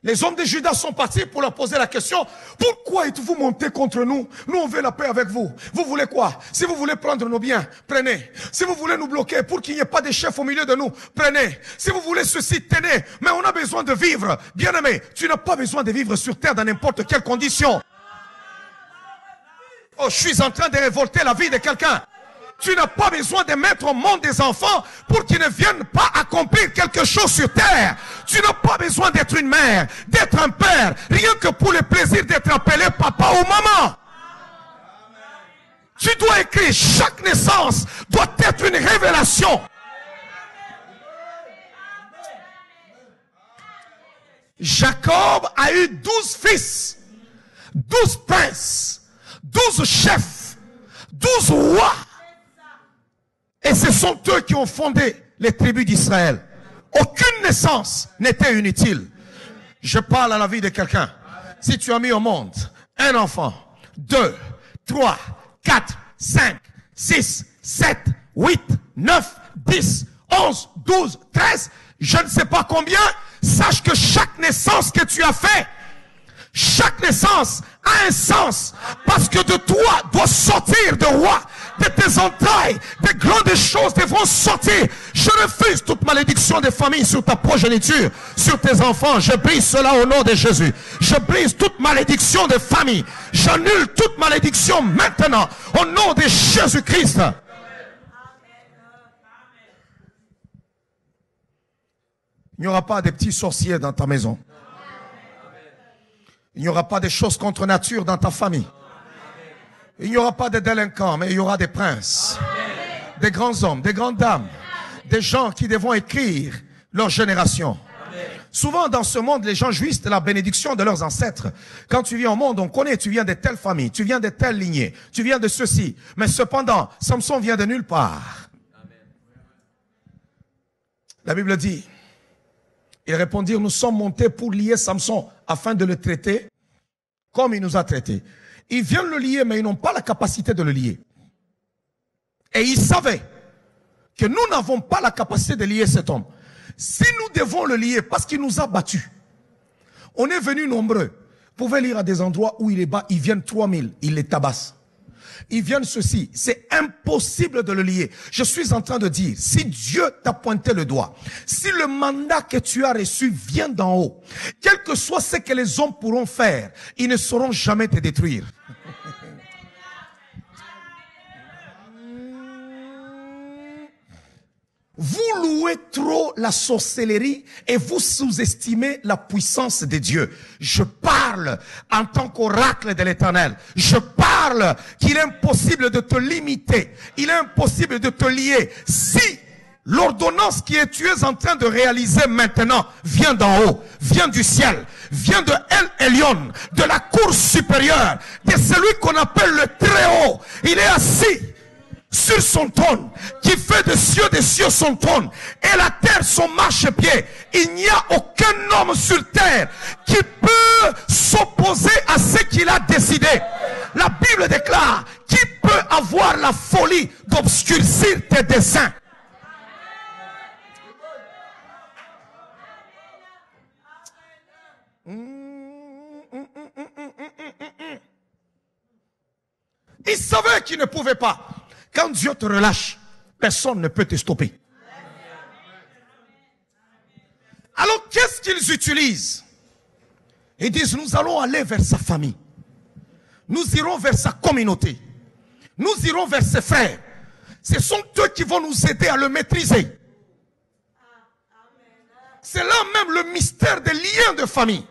Les hommes de Juda sont partis pour leur poser la question, pourquoi êtes-vous montés contre nous? Nous on veut la paix avec vous. Vous voulez quoi? Si vous voulez prendre nos biens, prenez. Si vous voulez nous bloquer pour qu'il n'y ait pas de chef au milieu de nous, prenez. Si vous voulez ceci, tenez. Mais on a besoin de vivre. Bien-aimé, tu n'as pas besoin de vivre sur terre dans n'importe quelle condition. Oh, je suis en train de révolter la vie de quelqu'un. Tu n'as pas besoin de mettre au monde des enfants pour qu'ils ne viennent pas accomplir quelque chose sur terre. Tu n'as pas besoin d'être une mère, d'être un père, rien que pour le plaisir d'être appelé papa ou maman. Tu dois écrire, chaque naissance doit être une révélation. Jacob a eu 12 fils, 12 princes, 12 chefs, 12 rois. Et ce sont eux qui ont fondé les tribus d'Israël. Aucune naissance n'était inutile. Je parle à la vie de quelqu'un. Si tu as mis au monde un enfant, 2, 3, 4, 5, 6, 7, 8, 9, 10, 11, 12, 13, je ne sais pas combien, sache que chaque naissance que tu as fait, chaque naissance a un sens, parce que de toi doit sortir de roi, de tes entrailles, de grandes choses devront sortir. Je refuse toute malédiction de famille sur ta progéniture, sur tes enfants. Je brise cela au nom de Jésus. Je brise toute malédiction de famille. J'annule toute malédiction maintenant au nom de Jésus-Christ. Il n'y aura pas de petits sorciers dans ta maison. Il n'y aura pas de choses contre nature dans ta famille. Il n'y aura pas de délinquants, mais il y aura des princes, des grands hommes, des grandes dames, des gens qui devront écrire leur génération. Souvent dans ce monde, les gens jouissent de la bénédiction de leurs ancêtres. Quand tu viens au monde, on connaît, tu viens de telle famille, tu viens de telle lignée, tu viens de ceci. Mais cependant, Samson vient de nulle part. La Bible dit, ils répondirent, nous sommes montés pour lier Samson afin de le traiter comme il nous a traités. Ils viennent le lier, mais ils n'ont pas la capacité de le lier. Et ils savaient que nous n'avons pas la capacité de lier cet homme. Si nous devons le lier parce qu'il nous a battus, on est venus nombreux. Vous pouvez lire à des endroits où il est bas, ils viennent 3000, ils les tabassent. Ils viennent ceci, c'est impossible de le lier. Je suis en train de dire, si Dieu t'a pointé le doigt, si le mandat que tu as reçu vient d'en haut, quel que soit ce que les hommes pourront faire, ils ne sauront jamais te détruire. Vous louez trop la sorcellerie et vous sous-estimez la puissance de Dieu. Je parle en tant qu'oracle de l'Éternel. Je parle qu'il est impossible de te limiter. Il est impossible de te lier. Si l'ordonnance que tu es en train de réaliser maintenant vient d'en haut, vient du ciel, vient de El Elyon, de la cour supérieure, de celui qu'on appelle le Très-Haut. Il est assis sur son trône, qui fait des cieux son trône, et la terre son marchepied. Il n'y a aucun homme sur terre qui peut s'opposer à ce qu'il a décidé. La Bible déclare, qui peut avoir la folie d'obscurcir tes desseins? Il savait qu'il ne pouvait pas. Quand Dieu te relâche, personne ne peut te stopper. Alors qu'est-ce qu'ils utilisent? Ils disent, nous allons aller vers sa famille. Nous irons vers sa communauté. Nous irons vers ses frères. Ce sont eux qui vont nous aider à le maîtriser. C'est là même le mystère des liens de famille.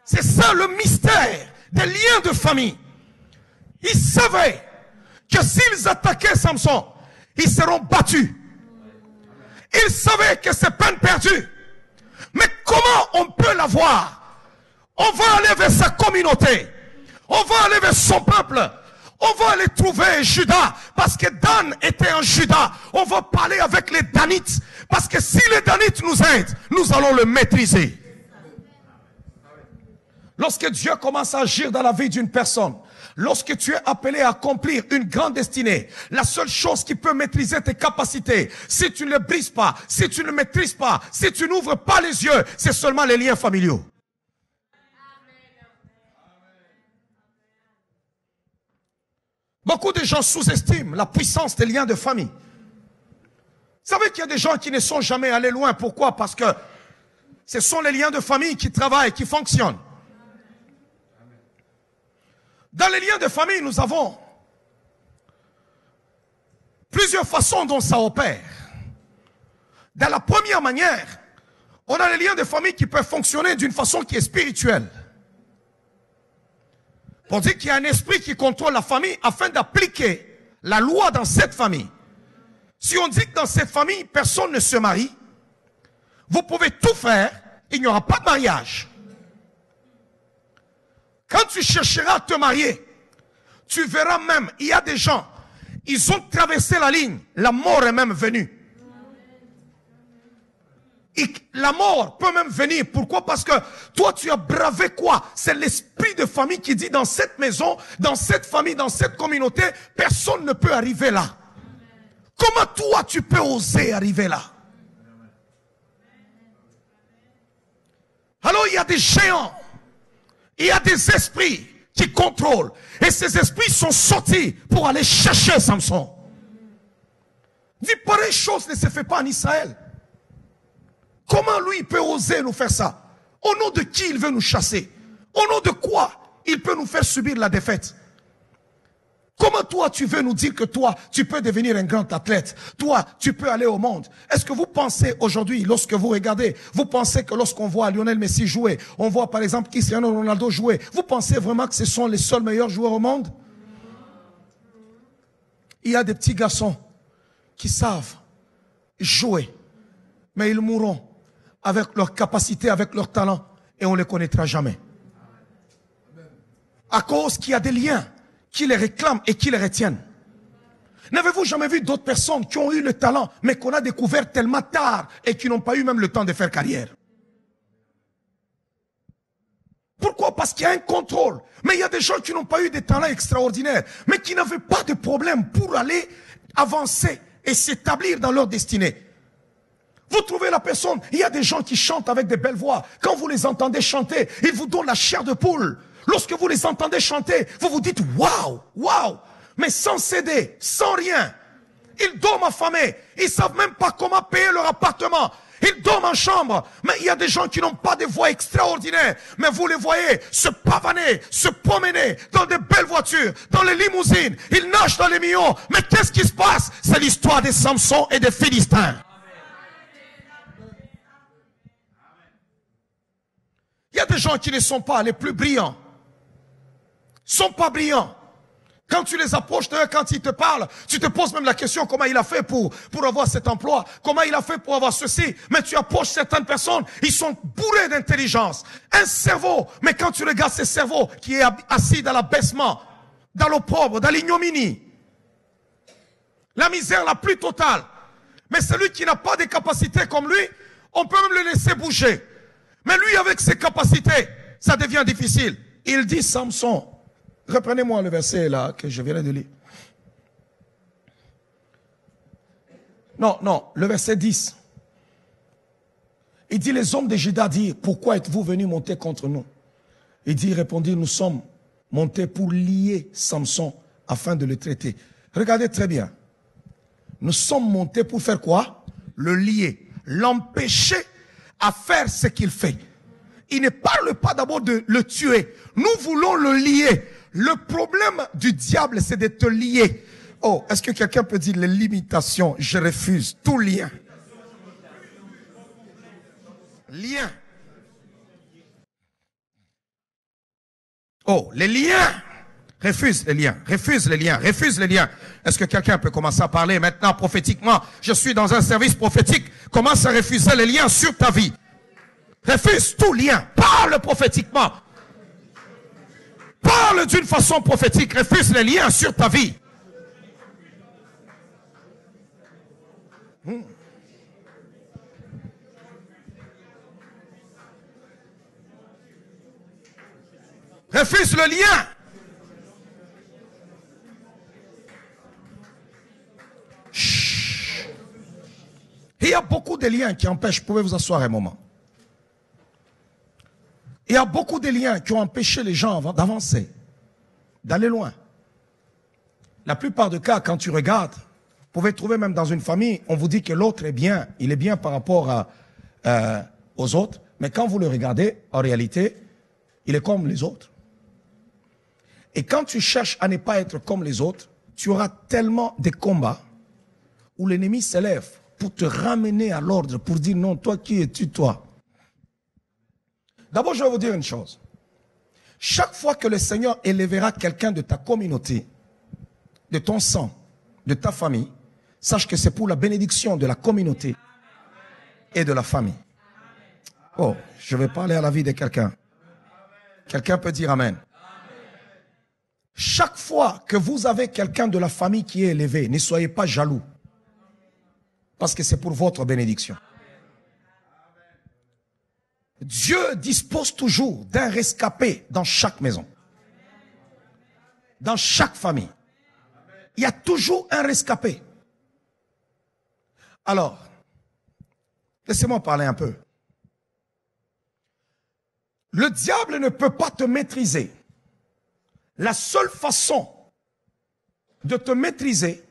C'est ça le mystère des liens de famille. Ils savaient que s'ils attaquaient Samson, ils seront battus. Ils savaient que c'est peine perdue. Mais comment on peut l'avoir? On va aller vers sa communauté. On va aller vers son peuple. On va aller trouver Judas. Parce que Dan était un Judas. On va parler avec les Danites. Parce que si les Danites nous aident, nous allons le maîtriser. Lorsque Dieu commence à agir dans la vie d'une personne, lorsque tu es appelé à accomplir une grande destinée, la seule chose qui peut maîtriser tes capacités, si tu ne les brises pas, si tu ne maîtrises pas, si tu n'ouvres pas les yeux, c'est seulement les liens familiaux. Beaucoup de gens sous-estiment la puissance des liens de famille. Vous savez qu'il y a des gens qui ne sont jamais allés loin. Pourquoi? Parce que ce sont les liens de famille qui travaillent, qui fonctionnent. Dans les liens de famille, nous avons plusieurs façons dont ça opère. Dans la première manière, on a les liens de famille qui peuvent fonctionner d'une façon qui est spirituelle. Pour dire qu'il y a un esprit qui contrôle la famille afin d'appliquer la loi dans cette famille. Si on dit que dans cette famille, personne ne se marie, vous pouvez tout faire, il n'y aura pas de mariage. Quand tu chercheras à te marier, tu verras même, il y a des gens, ils ont traversé la ligne, la mort est même venue. Et la mort peut même venir. Pourquoi? Parce que toi, tu as bravé quoi? C'est l'esprit de famille qui dit dans cette maison, dans cette famille, dans cette communauté, personne ne peut arriver là. Comment toi, tu peux oser arriver là? Alors, il y a des géants. Il y a des esprits qui contrôlent. Et ces esprits sont sortis pour aller chercher Samson. Dit, pareille chose ne se fait pas en Israël. Comment lui peut oser nous faire ça? Au nom de qui il veut nous chasser? Au nom de quoi il peut nous faire subir la défaite? Comment toi tu veux nous dire que toi tu peux devenir un grand athlète? Toi tu peux aller au monde? Est-ce que vous pensez aujourd'hui, lorsque vous regardez, vous pensez que lorsqu'on voit Lionel Messi jouer, on voit par exemple Cristiano Ronaldo jouer, vous pensez vraiment que ce sont les seuls meilleurs joueurs au monde? Il y a des petits garçons qui savent jouer, mais ils mourront avec leur capacité, avec leur talent, et on ne les connaîtra jamais. À cause qu'il y a des liens qui les réclament et qui les retiennent. N'avez-vous jamais vu d'autres personnes qui ont eu le talent, mais qu'on a découvert tellement tard et qui n'ont pas eu même le temps de faire carrière? Pourquoi? Parce qu'il y a un contrôle. Mais il y a des gens qui n'ont pas eu des talents extraordinaires, mais qui n'avaient pas de problème pour aller avancer et s'établir dans leur destinée. Vous trouvez la personne, il y a des gens qui chantent avec des belles voix. Quand vous les entendez chanter, ils vous donnent la chair de poule. Lorsque vous les entendez chanter, vous vous dites waouh, waouh, mais sans CD, sans rien. Ils dorment affamés, ils savent même pas comment payer leur appartement. Ils dorment en chambre. Mais il y a des gens qui n'ont pas de voix extraordinaires. Mais vous les voyez se pavaner, se promener dans de belles voitures, dans les limousines. Ils nagent dans les millions. Mais qu'est-ce qui se passe? C'est l'histoire des Samson et des Philistins. Il y a des gens qui ne sont pas les plus brillants. Ils ne sont pas brillants. Quand tu les approches, quand ils te parlent, tu te poses même la question comment il a fait pour avoir cet emploi, comment il a fait pour avoir ceci. Mais tu approches certaines personnes, ils sont bourrés d'intelligence, un cerveau. Mais quand tu regardes ce cerveau qui est assis dans l'abaissement, dans l'opprobre, dans l'ignominie, la misère la plus totale. Mais celui qui n'a pas de capacités comme lui, on peut même le laisser bouger. Mais lui, avec ses capacités, ça devient difficile. Il dit, Samson, reprenez-moi le verset là que je viens de lire. Non, le verset 10. Il dit, les hommes de Juda dirent, pourquoi êtes-vous venus monter contre nous? Il dit, répondit, nous sommes montés pour lier Samson afin de le traiter. Regardez très bien. Nous sommes montés pour faire quoi? Le lier, l'empêcher à faire ce qu'il fait. Il ne parle pas d'abord de le tuer. Nous voulons le lier. Le problème du diable, c'est de te lier. Oh, est-ce que quelqu'un peut dire les limitations? Je refuse tout lien. Lien. Oh, les liens. Refuse les liens, refuse les liens, refuse les liens. Est-ce que quelqu'un peut commencer à parler maintenant prophétiquement? Je suis dans un service prophétique. Commence à refuser les liens sur ta vie. Refuse tout lien. Parle prophétiquement. Parle d'une façon prophétique. Refuse les liens sur ta vie. Refuse le lien. Chut. Il y a beaucoup de liens qui empêchent. Vous pouvez vous asseoir un moment. Il y a beaucoup de liens qui ont empêché les gens d'avancer, d'aller loin. La plupart des cas, quand tu regardes, vous pouvez trouver même dans une famille, on vous dit que l'autre est bien, il est bien par rapport aux autres, mais quand vous le regardez, en réalité, il est comme les autres. Et quand tu cherches à ne pas être comme les autres, tu auras tellement de combats où l'ennemi s'élève pour te ramener à l'ordre, pour dire non, toi qui es-tu, toi? D'abord, je vais vous dire une chose. Chaque fois que le Seigneur élèvera quelqu'un de ta communauté, de ton sang, de ta famille, sache que c'est pour la bénédiction de la communauté et de la famille. Oh, je vais parler à la vie de quelqu'un. Quelqu'un peut dire Amen. Chaque fois que vous avez quelqu'un de la famille qui est élevé, ne soyez pas jaloux. Parce que c'est pour votre bénédiction. Dieu dispose toujours d'un rescapé dans chaque maison. Dans chaque famille. Il y a toujours un rescapé. Alors, laissez-moi parler un peu. Le diable ne peut pas te maîtriser. La seule façon de te maîtriser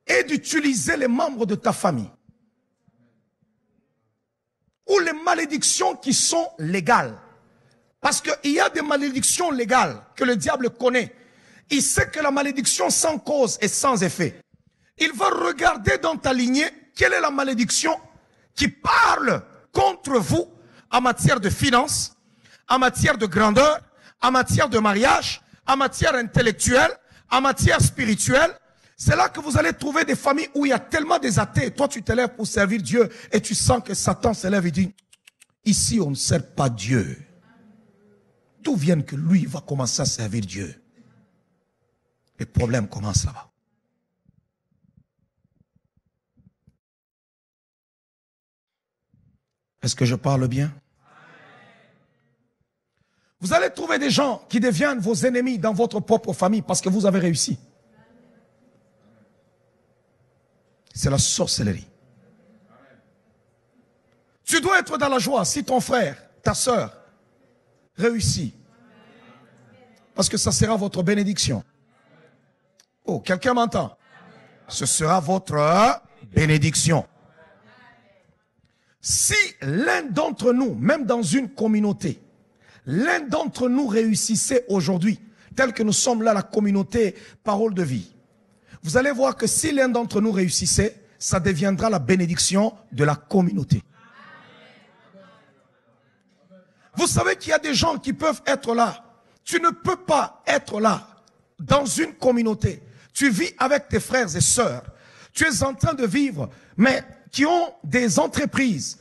est d'utiliser les membres de ta famille. Ou les malédictions qui sont légales. Parce qu'il y a des malédictions légales que le diable connaît. Il sait que la malédiction sans cause et sans effet. Il va regarder dans ta lignée quelle est la malédiction qui parle contre vous en matière de finances, en matière de grandeur, en matière de mariage, en matière intellectuelle, en matière spirituelle. C'est là que vous allez trouver des familles où il y a tellement des athées. Toi, tu t'élèves pour servir Dieu et tu sens que Satan s'élève et dit, ici, on ne sert pas Dieu. D'où vient que lui va commencer à servir Dieu? Les problèmes commencent là-bas. Est-ce que je parle bien? Vous allez trouver des gens qui deviennent vos ennemis dans votre propre famille parce que vous avez réussi. C'est la sorcellerie. Tu dois être dans la joie si ton frère, ta sœur réussit. Parce que ça sera votre bénédiction. Oh, quelqu'un m'entend? Ce sera votre bénédiction. Si l'un d'entre nous, même dans une communauté, l'un d'entre nous réussissait aujourd'hui, tel que nous sommes là, la communauté Parole de Vie, vous allez voir que si l'un d'entre nous réussissait, ça deviendra la bénédiction de la communauté. Vous savez qu'il y a des gens qui peuvent être là. Tu ne peux pas être là, dans une communauté. Tu vis avec tes frères et sœurs. Tu es en train de vivre, mais qui ont des entreprises.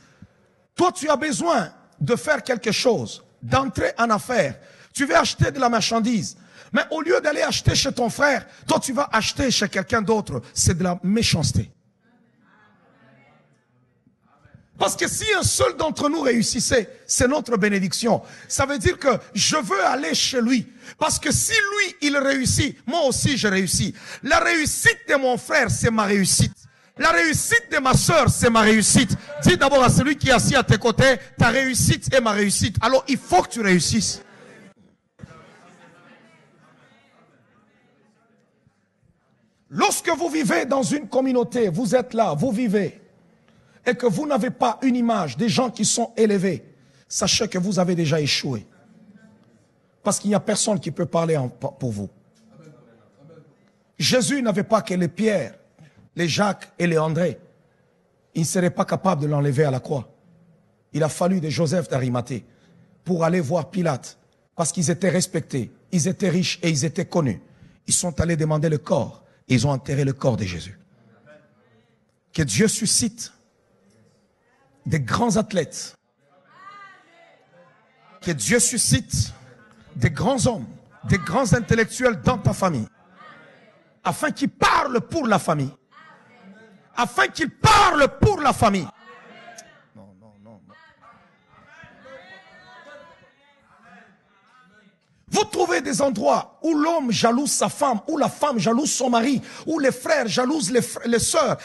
Toi, tu as besoin de faire quelque chose, d'entrer en affaires. Tu veux acheter de la marchandise. Mais au lieu d'aller acheter chez ton frère, toi, tu vas acheter chez quelqu'un d'autre. C'est de la méchanceté. Parce que si un seul d'entre nous réussissait, c'est notre bénédiction. Ça veut dire que je veux aller chez lui. Parce que si lui, il réussit, moi aussi je réussis. La réussite de mon frère, c'est ma réussite. La réussite de ma sœur, c'est ma réussite. Dis d'abord à celui qui est assis à tes côtés, ta réussite est ma réussite. Alors il faut que tu réussisses. Lorsque vous vivez dans une communauté, vous êtes là, vous vivez, et que vous n'avez pas une image des gens qui sont élevés, sachez que vous avez déjà échoué. Parce qu'il n'y a personne qui peut parler pour vous. Jésus n'avait pas que les Pierre, les Jacques et les André. Il ne serait pas capable de l'enlever à la croix. Il a fallu de Joseph d'Arimathée pour aller voir Pilate, parce qu'ils étaient respectés, ils étaient riches et ils étaient connus. Ils sont allés demander le corps, et ils ont enterré le corps de Jésus. Que Dieu suscite des grands athlètes. Que Dieu suscite des grands hommes, des grands intellectuels dans ta famille. Afin qu'ils parlent pour la famille. Afin qu'ils parlent pour la famille. Non, non, non, non. Vous trouvez des endroits où l'homme jalouse sa femme, où la femme jalouse son mari, où les frères jalousent les sœurs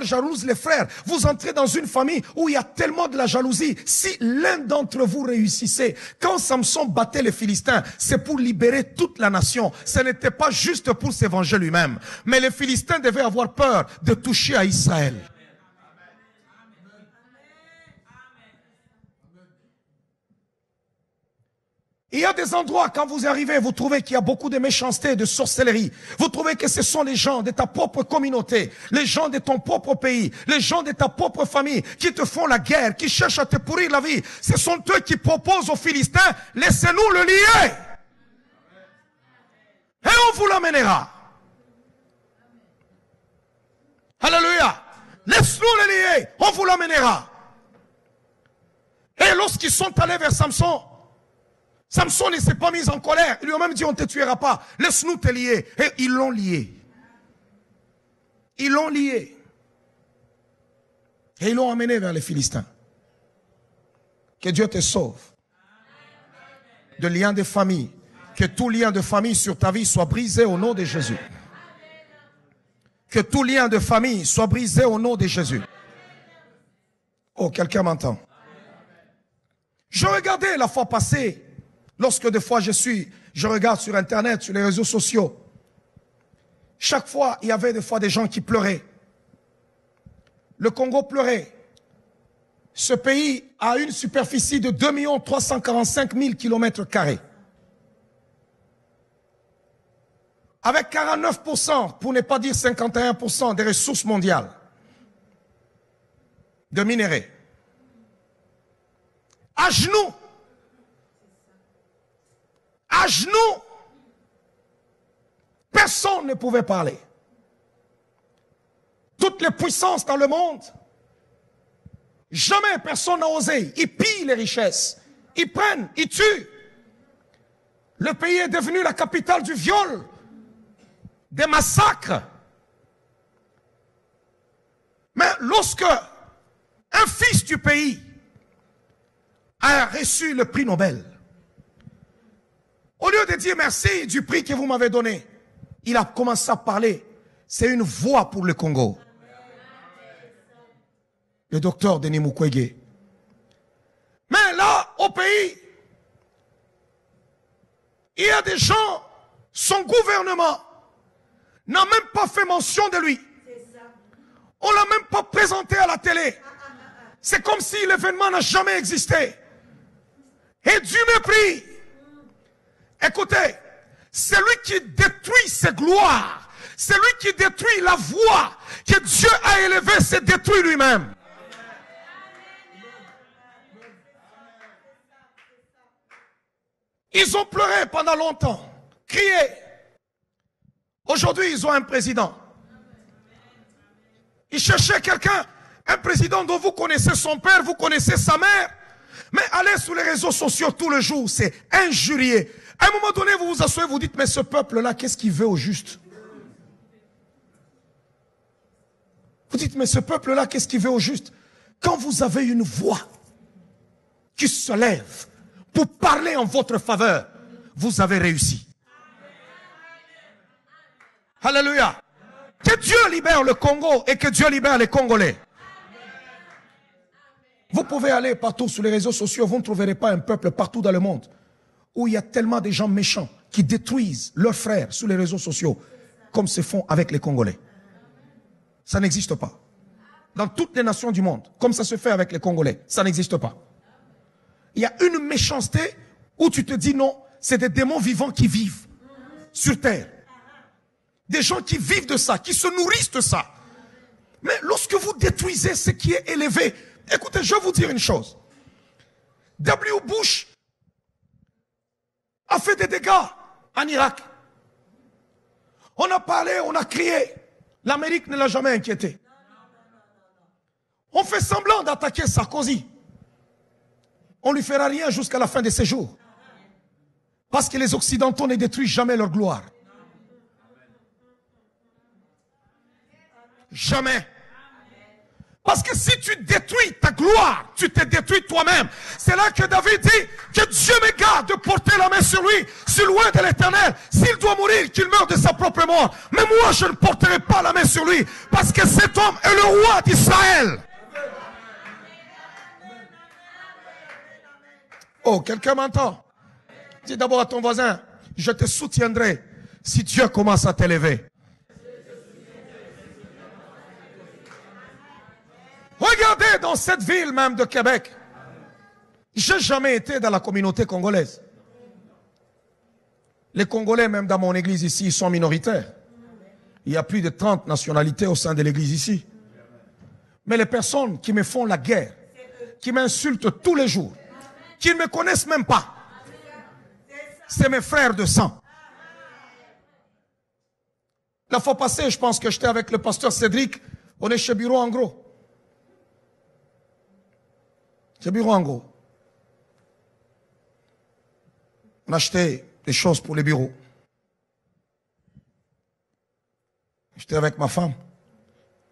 jalousent les frères. Vous entrez dans une famille où il y a tellement de la jalousie. Si l'un d'entre vous réussissait, quand Samson battait les Philistins, c'est pour libérer toute la nation. Ce n'était pas juste pour se venger lui-même. Mais les Philistins devaient avoir peur de toucher à Israël. Il y a des endroits, quand vous arrivez, vous trouvez qu'il y a beaucoup de méchanceté, de sorcellerie. Vous trouvez que ce sont les gens de ta propre communauté, les gens de ton propre pays, les gens de ta propre famille qui te font la guerre, qui cherchent à te pourrir la vie. Ce sont eux qui proposent aux Philistins, laissez-nous le lier. Et on vous l'amènera. Alléluia. Laisse-nous le lier, on vous l'amènera. Et lorsqu'ils sont allés vers Samson, Samson ne s'est pas mis en colère. Il lui a même dit, on ne te tuera pas. Laisse-nous te lier. Et ils l'ont lié. Ils l'ont lié. Et ils l'ont amené vers les Philistins. Que Dieu te sauve. De liens de famille. Que tout lien de famille sur ta vie soit brisé au nom de Jésus. Que tout lien de famille soit brisé au nom de Jésus. Oh, quelqu'un m'entend. Je regardais la fois passée, lorsque des fois je regarde sur Internet, sur les réseaux sociaux, chaque fois, il y avait des fois des gens qui pleuraient. Le Congo pleurait. Ce pays a une superficie de 2 345 000 km². Avec 49%, pour ne pas dire 51% des ressources mondiales de minerais. À genoux. À genoux, personne ne pouvait parler. Toutes les puissances dans le monde, jamais personne n'a osé. Ils pillent les richesses, ils prennent, ils tuent. Le pays est devenu la capitale du viol, des massacres. Mais lorsque un fils du pays a reçu le prix Nobel, au lieu de dire merci du prix que vous m'avez donné, il a commencé à parler. C'est une voix pour le Congo. Le docteur Denis Mukwege. Mais là, au pays, il y a des gens, son gouvernement n'a même pas fait mention de lui. On ne l'a même pas présenté à la télé. C'est comme si l'événement n'a jamais existé. Et Dieu mépris. Écoutez, celui qui détruit ses gloires, celui qui détruit la voix que Dieu a élevée, se détruit lui-même. Ils ont pleuré pendant longtemps, crié. Aujourd'hui, ils ont un président. Ils cherchaient quelqu'un, un président dont vous connaissez son père, vous connaissez sa mère. Mais allez sur les réseaux sociaux tout le jour, c'est injurié. À un moment donné, vous vous asseyez, vous dites, mais ce peuple-là, qu'est-ce qu'il veut au juste? Vous dites, mais ce peuple-là, qu'est-ce qu'il veut au juste? Quand vous avez une voix qui se lève pour parler en votre faveur, vous avez réussi. Alléluia. Que Dieu libère le Congo et que Dieu libère les Congolais. Vous pouvez aller partout sur les réseaux sociaux, vous ne trouverez pas un peuple partout dans le monde où il y a tellement de gens méchants qui détruisent leurs frères sur les réseaux sociaux comme se font avec les Congolais. Ça n'existe pas. Dans toutes les nations du monde, comme ça se fait avec les Congolais, ça n'existe pas. Il y a une méchanceté où tu te dis non, c'est des démons vivants qui vivent sur terre. Des gens qui vivent de ça, qui se nourrissent de ça. Mais lorsque vous détruisez ce qui est élevé, écoutez, je vais vous dire une chose. W. Bush a fait des dégâts en Irak. On a parlé, on a crié. L'Amérique ne l'a jamais inquiété. On fait semblant d'attaquer Sarkozy. On ne lui fera rien jusqu'à la fin de ses jours. Parce que les Occidentaux ne détruisent jamais leur gloire. Jamais. Parce que si tu détruis ta gloire, tu te détruis toi-même. C'est là que David dit que Dieu me garde de porter la main sur lui, sur loin de l'Éternel. S'il doit mourir, qu'il meure de sa propre mort. Mais moi, je ne porterai pas la main sur lui, parce que cet homme est le roi d'Israël. Oh, quelqu'un m'entend? Dis d'abord à ton voisin, je te soutiendrai si Dieu commence à t'élever. Regardez dans cette ville même de Québec. J'ai jamais été dans la communauté congolaise. Les Congolais, même dans mon église ici, ils sont minoritaires. Il y a plus de 30 nationalités au sein de l'église ici. Mais les personnes qui me font la guerre, qui m'insultent tous les jours, qui ne me connaissent même pas, c'est mes frères de sang. La fois passée, je pense que j'étais avec le pasteur Cédric, on est chez Bureau en gros. Chez Bureau en gros. On a acheté des choses pour les bureaux. J'étais avec ma femme.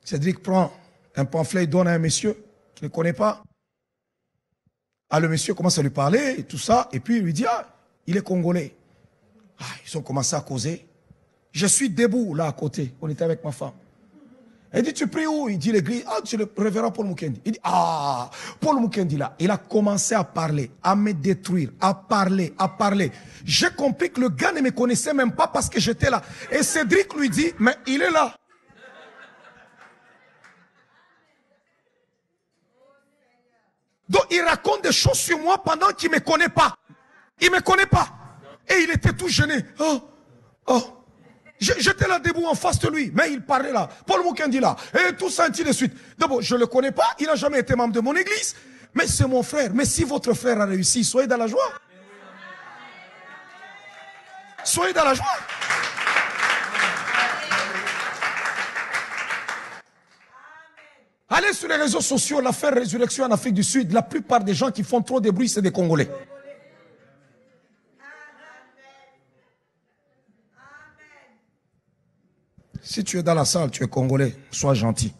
Cédric prend un pamphlet, il donne à un monsieur qui ne connaît pas. Ah, le monsieur commence à lui parler et tout ça. Et puis il lui dit, ah, il est congolais. Ah, ils ont commencé à causer. Je suis debout là à côté. On était avec ma femme. Elle dit, tu pries où? Il dit l'église. Ah, c'est le révérend Paul Mukendi. Il dit, ah, Paul Mukendi là. Il a commencé à parler, à me détruire, à parler, à parler. J'ai compris que le gars ne me connaissait même pas parce que j'étais là. Et Cédric lui dit, mais il est là. Donc il raconte des choses sur moi pendant qu'il ne me connaît pas. Il ne me connaît pas. Et il était tout gêné. Oh, oh. J'étais là debout en face de lui, mais il parlait là. Paul Mukendi là, et tout ça, ainsi de suite. D'abord, je ne le connais pas, il n'a jamais été membre de mon église, mais c'est mon frère. Mais si votre frère a réussi, soyez dans la joie. Soyez dans la joie. Allez sur les réseaux sociaux, l'affaire résurrection en Afrique du Sud, la plupart des gens qui font trop de bruit, c'est des Congolais. Si tu es dans la salle, tu es Congolais, sois gentil.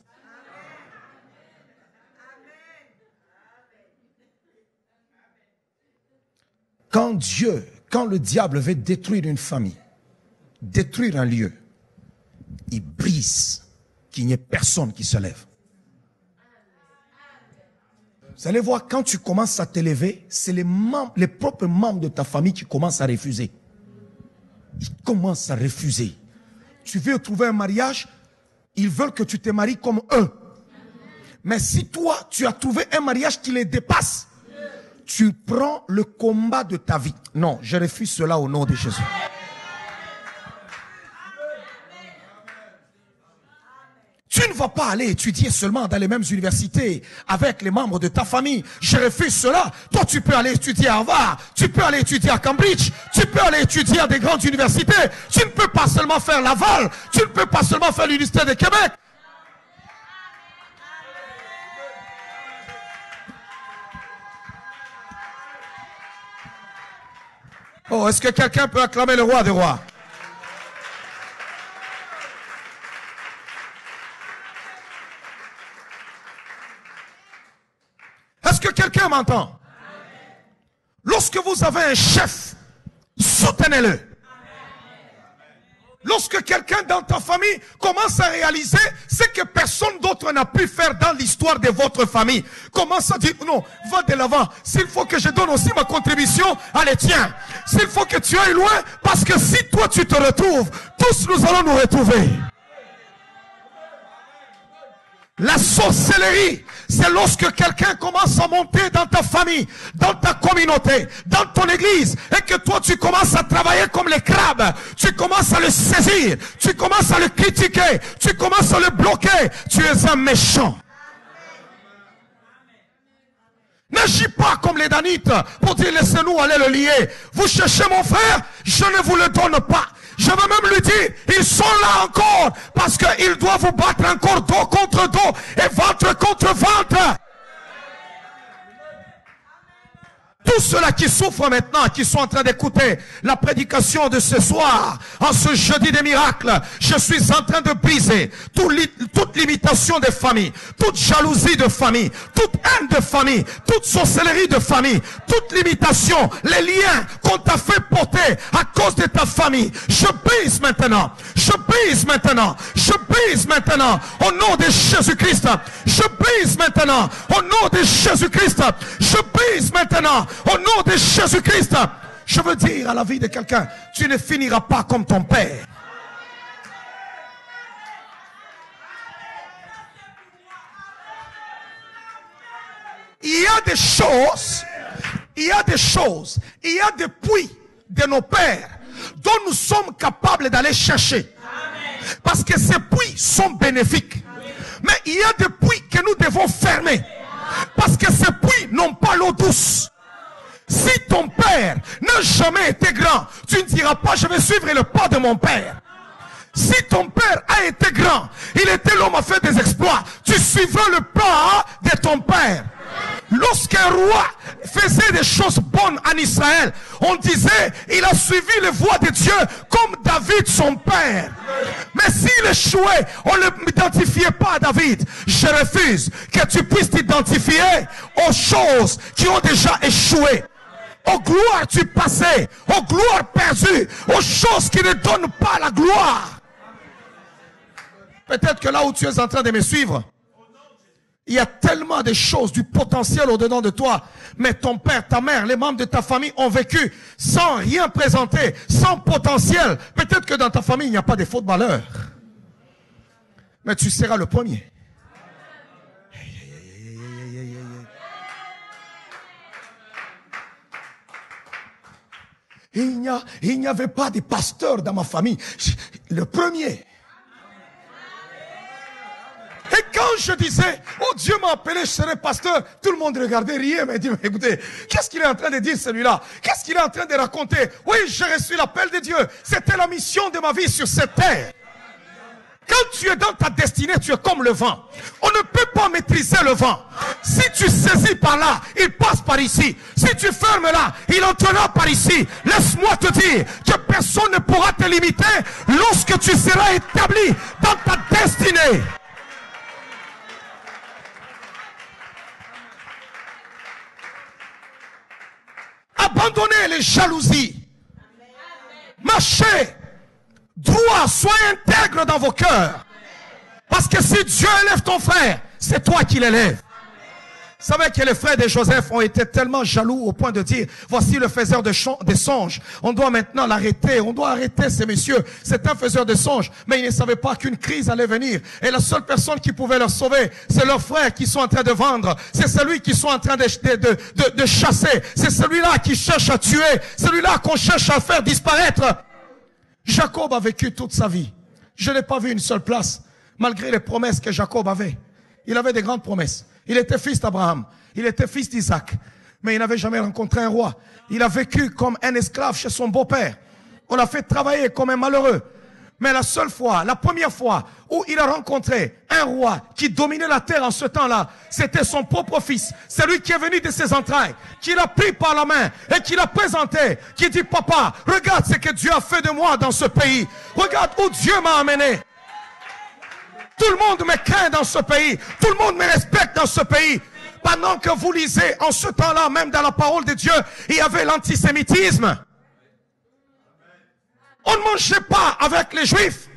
Quand le diable veut détruire une famille, détruire un lieu, il brise qu'il n'y ait personne qui se lève. Vous allez voir, quand tu commences à t'élever, c'est les propres membres de ta famille qui commencent à refuser. Ils commencent à refuser. Tu veux trouver un mariage, ils veulent que tu te maries comme eux. Mais si toi, tu as trouvé un mariage qui les dépasse, tu prends le combat de ta vie. Non, je refuse cela au nom de Jésus. Tu ne vas pas aller étudier seulement dans les mêmes universités avec les membres de ta famille. Je refuse cela. Toi, tu peux aller étudier à Harvard, tu peux aller étudier à Cambridge, tu peux aller étudier à des grandes universités. Tu ne peux pas seulement faire Laval, tu ne peux pas seulement faire l'Université de Québec. Oh, est-ce que quelqu'un peut acclamer le roi des rois? Est-ce que quelqu'un m'entend? Lorsque vous avez un chef, soutenez-le. Lorsque quelqu'un dans ta famille commence à réaliser ce que personne d'autre n'a pu faire dans l'histoire de votre famille, commence à dire non, va de l'avant. S'il faut que je donne aussi ma contribution, allez tiens. S'il faut que tu ailles loin, parce que si toi tu te retrouves, tous nous allons nous retrouver. La sorcellerie, c'est lorsque quelqu'un commence à monter dans ta famille, dans ta communauté, dans ton église, et que toi tu commences à travailler comme les crabes, tu commences à le saisir, tu commences à le critiquer, tu commences à le bloquer, tu es un méchant. N'agis pas comme les Danites pour dire laissez-nous aller le lier. Vous cherchez mon frère, je ne vous le donne pas. Je veux même lui dire, ils sont là encore parce qu'ils doivent vous battre encore dos contre dos et ventre contre ventre. Tous ceux-là qui souffrent maintenant, qui sont en train d'écouter la prédication de ce soir, en ce jeudi des miracles, je suis en train de briser toute limitation de famille, toute jalousie de famille, toute haine de famille, toute sorcellerie de famille, toute limitation, les liens qu'on t'a fait porter à cause de ta famille. Je brise maintenant, je brise maintenant, je brise maintenant, au nom de Jésus-Christ. Je brise maintenant, au nom de Jésus-Christ. Je brise maintenant, au nom de Jésus-Christ. Je veux dire à la vie de quelqu'un, tu ne finiras pas comme ton père. Il y a des choses, il y a des puits de nos pères dont nous sommes capables d'aller chercher. Parce que ces puits sont bénéfiques. Mais il y a des puits que nous devons fermer. Parce que ces puits n'ont pas l'eau douce. Si ton père n'a jamais été grand, tu ne diras pas je vais suivre le pas de mon père. Si ton père a été grand, il était l'homme à faire des exploits, tu suivras le pas de ton père. Lorsqu'un roi faisait des choses bonnes en Israël, on disait il a suivi les voies de Dieu comme David son père. Mais s'il échouait, on ne l'identifiait pas à David. Je refuse que tu puisses t'identifier aux choses qui ont déjà échoué, aux gloires du passé, aux gloires perdues, aux choses qui ne donnent pas la gloire. Peut-être que là où tu es en train de me suivre, il y a tellement de choses, du potentiel au-dedans de toi. Mais ton père, ta mère, les membres de ta famille ont vécu sans rien présenter, sans potentiel. Peut-être que dans ta famille, il n'y a pas de footballeurs. Mais tu seras le premier. Il n'y avait pas de pasteur dans ma famille. Le premier. Et quand je disais, oh Dieu m'a appelé, je serai pasteur, tout le monde regardait, riait, mais dit, écoutez, qu'est-ce qu'il est en train de dire celui-là? Qu'est-ce qu'il est en train de raconter? Oui, j'ai reçu l'appel de Dieu. C'était la mission de ma vie sur cette terre. Quand tu es dans ta destinée, tu es comme le vent. On ne peut pas maîtriser le vent. Si tu saisis par là, il passe par ici. Si tu fermes là, il entrera par ici. Laisse-moi te dire que personne ne pourra te limiter lorsque tu seras établi dans ta destinée. Abandonnez les jalousies. Marchez droit, soyez intègre dans vos cœurs. Parce que si Dieu élève ton frère, c'est toi qui l'élèves. savez que les frères de Joseph ont été tellement jaloux au point de dire, voici le faiseur des songes. On doit maintenant l'arrêter. On doit arrêter ces messieurs. C'est un faiseur de songes. Mais ils ne savaient pas qu'une crise allait venir. Et la seule personne qui pouvait leur sauver, c'est leurs frères qui sont en train de vendre. C'est celui qui sont en train de chasser. C'est celui-là qui cherche à tuer. Celui-là qu'on cherche à faire disparaître. Jacob a vécu toute sa vie. Je n'ai pas vu une seule place, malgré les promesses que Jacob avait. Il avait des grandes promesses. Il était fils d'Abraham. Il était fils d'Isaac. Mais il n'avait jamais rencontré un roi. Il a vécu comme un esclave chez son beau-père. On l'a fait travailler comme un malheureux. Mais la seule fois, la première fois où il a rencontré un roi qui dominait la terre en ce temps-là, c'était son propre fils. C'est lui qui est venu de ses entrailles, qui l'a pris par la main et qui l'a présenté, qui dit, papa, regarde ce que Dieu a fait de moi dans ce pays. Regarde où Dieu m'a amené. Tout le monde me craint dans ce pays. Tout le monde me respecte dans ce pays. Pendant que vous lisez en ce temps-là, même dans la parole de Dieu, il y avait l'antisémitisme. On ne mangeait pas avec les Juifs.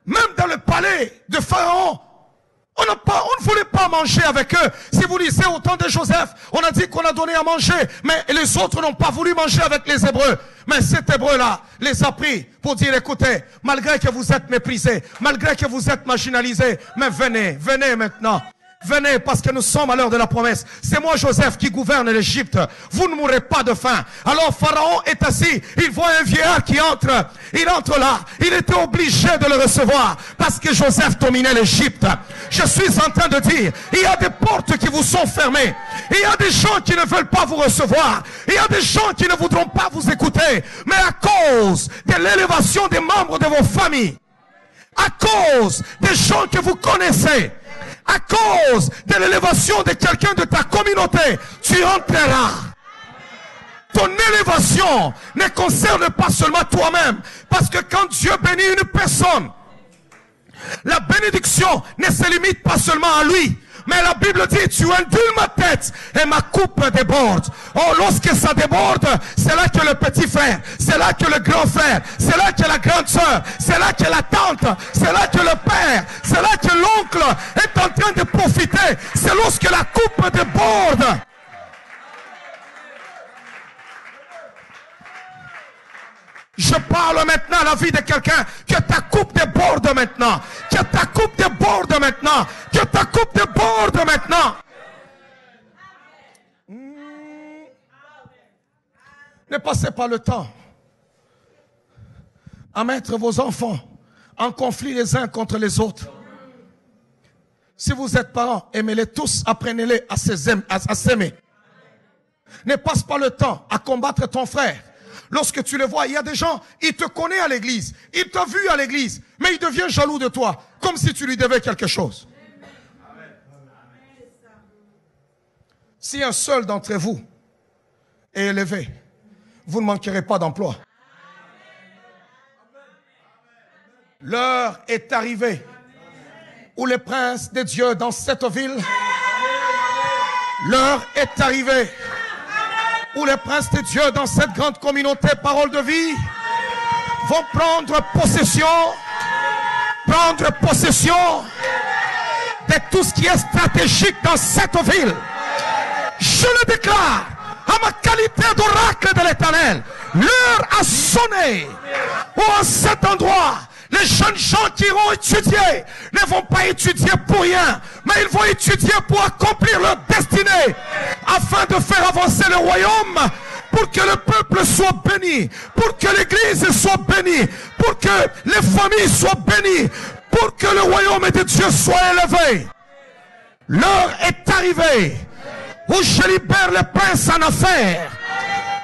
Même dans le palais de Pharaon, on ne voulait pas manger avec eux. Si vous lisez au temps de Joseph, on a dit qu'on a donné à manger, mais les autres n'ont pas voulu manger avec les Hébreux. Mais cet Hébreu-là les a pris pour dire, écoutez, malgré que vous êtes méprisés, malgré que vous êtes marginalisés, mais venez maintenant. Venez parce que nous sommes à l'heure de la promesse. C'est moi Joseph qui gouverne l'Égypte. Vous ne mourrez pas de faim. Alors Pharaon est assis. Il voit un vieillard qui entre. Il entre là. Il était obligé de le recevoir parce que Joseph dominait l'Égypte. Je suis en train de dire, il y a des portes qui vous sont fermées. Il y a des gens qui ne veulent pas vous recevoir. Il y a des gens qui ne voudront pas vous écouter. Mais à cause de l'élévation des membres de vos familles, à cause des gens que vous connaissez, à cause de l'élévation de quelqu'un de ta communauté, tu entreras. Ton élévation ne concerne pas seulement toi-même. Parce que quand Dieu bénit une personne, la bénédiction ne se limite pas seulement à lui. Mais la Bible dit, tu induis ma tête et ma coupe déborde. Oh, lorsque ça déborde, c'est là que le petit frère, c'est là que le grand frère, c'est là que la grande sœur, c'est là que la tante, c'est là que le père, c'est là que l'oncle est en train de profiter. C'est lorsque la coupe déborde. Je parle maintenant à la vie de quelqu'un, que ta coupe déborde maintenant, que ta coupe déborde maintenant, que ta coupe déborde maintenant. Ne passez pas le temps à mettre vos enfants en conflit les uns contre les autres. Si vous êtes parents, aimez-les tous, apprenez-les à s'aimer. Ne passe pas le temps à combattre ton frère. Lorsque tu le vois, il y a des gens, il te connaît à l'église, il t'a vu à l'église, mais il devient jaloux de toi, comme si tu lui devais quelque chose. Si un seul d'entre vous est élevé, vous ne manquerez pas d'emploi. L'heure est arrivée où les princes de Dieu dans cette ville, l'heure est arrivée où les princes de Dieu dans cette grande communauté parole de vie vont prendre possession de tout ce qui est stratégique dans cette ville. Je le déclare à ma qualité d'oracle de l'Éternel, l'heure a sonné où en cet endroit les jeunes gens qui iront étudier ne vont pas étudier pour rien, mais ils vont étudier pour accomplir leur destinée, afin de faire avancer le royaume, pour que le peuple soit béni, pour que l'église soit bénie, pour que les familles soient bénies, pour que le royaume de Dieu soit élevé. L'heure est arrivée où je libère les princes en affaires,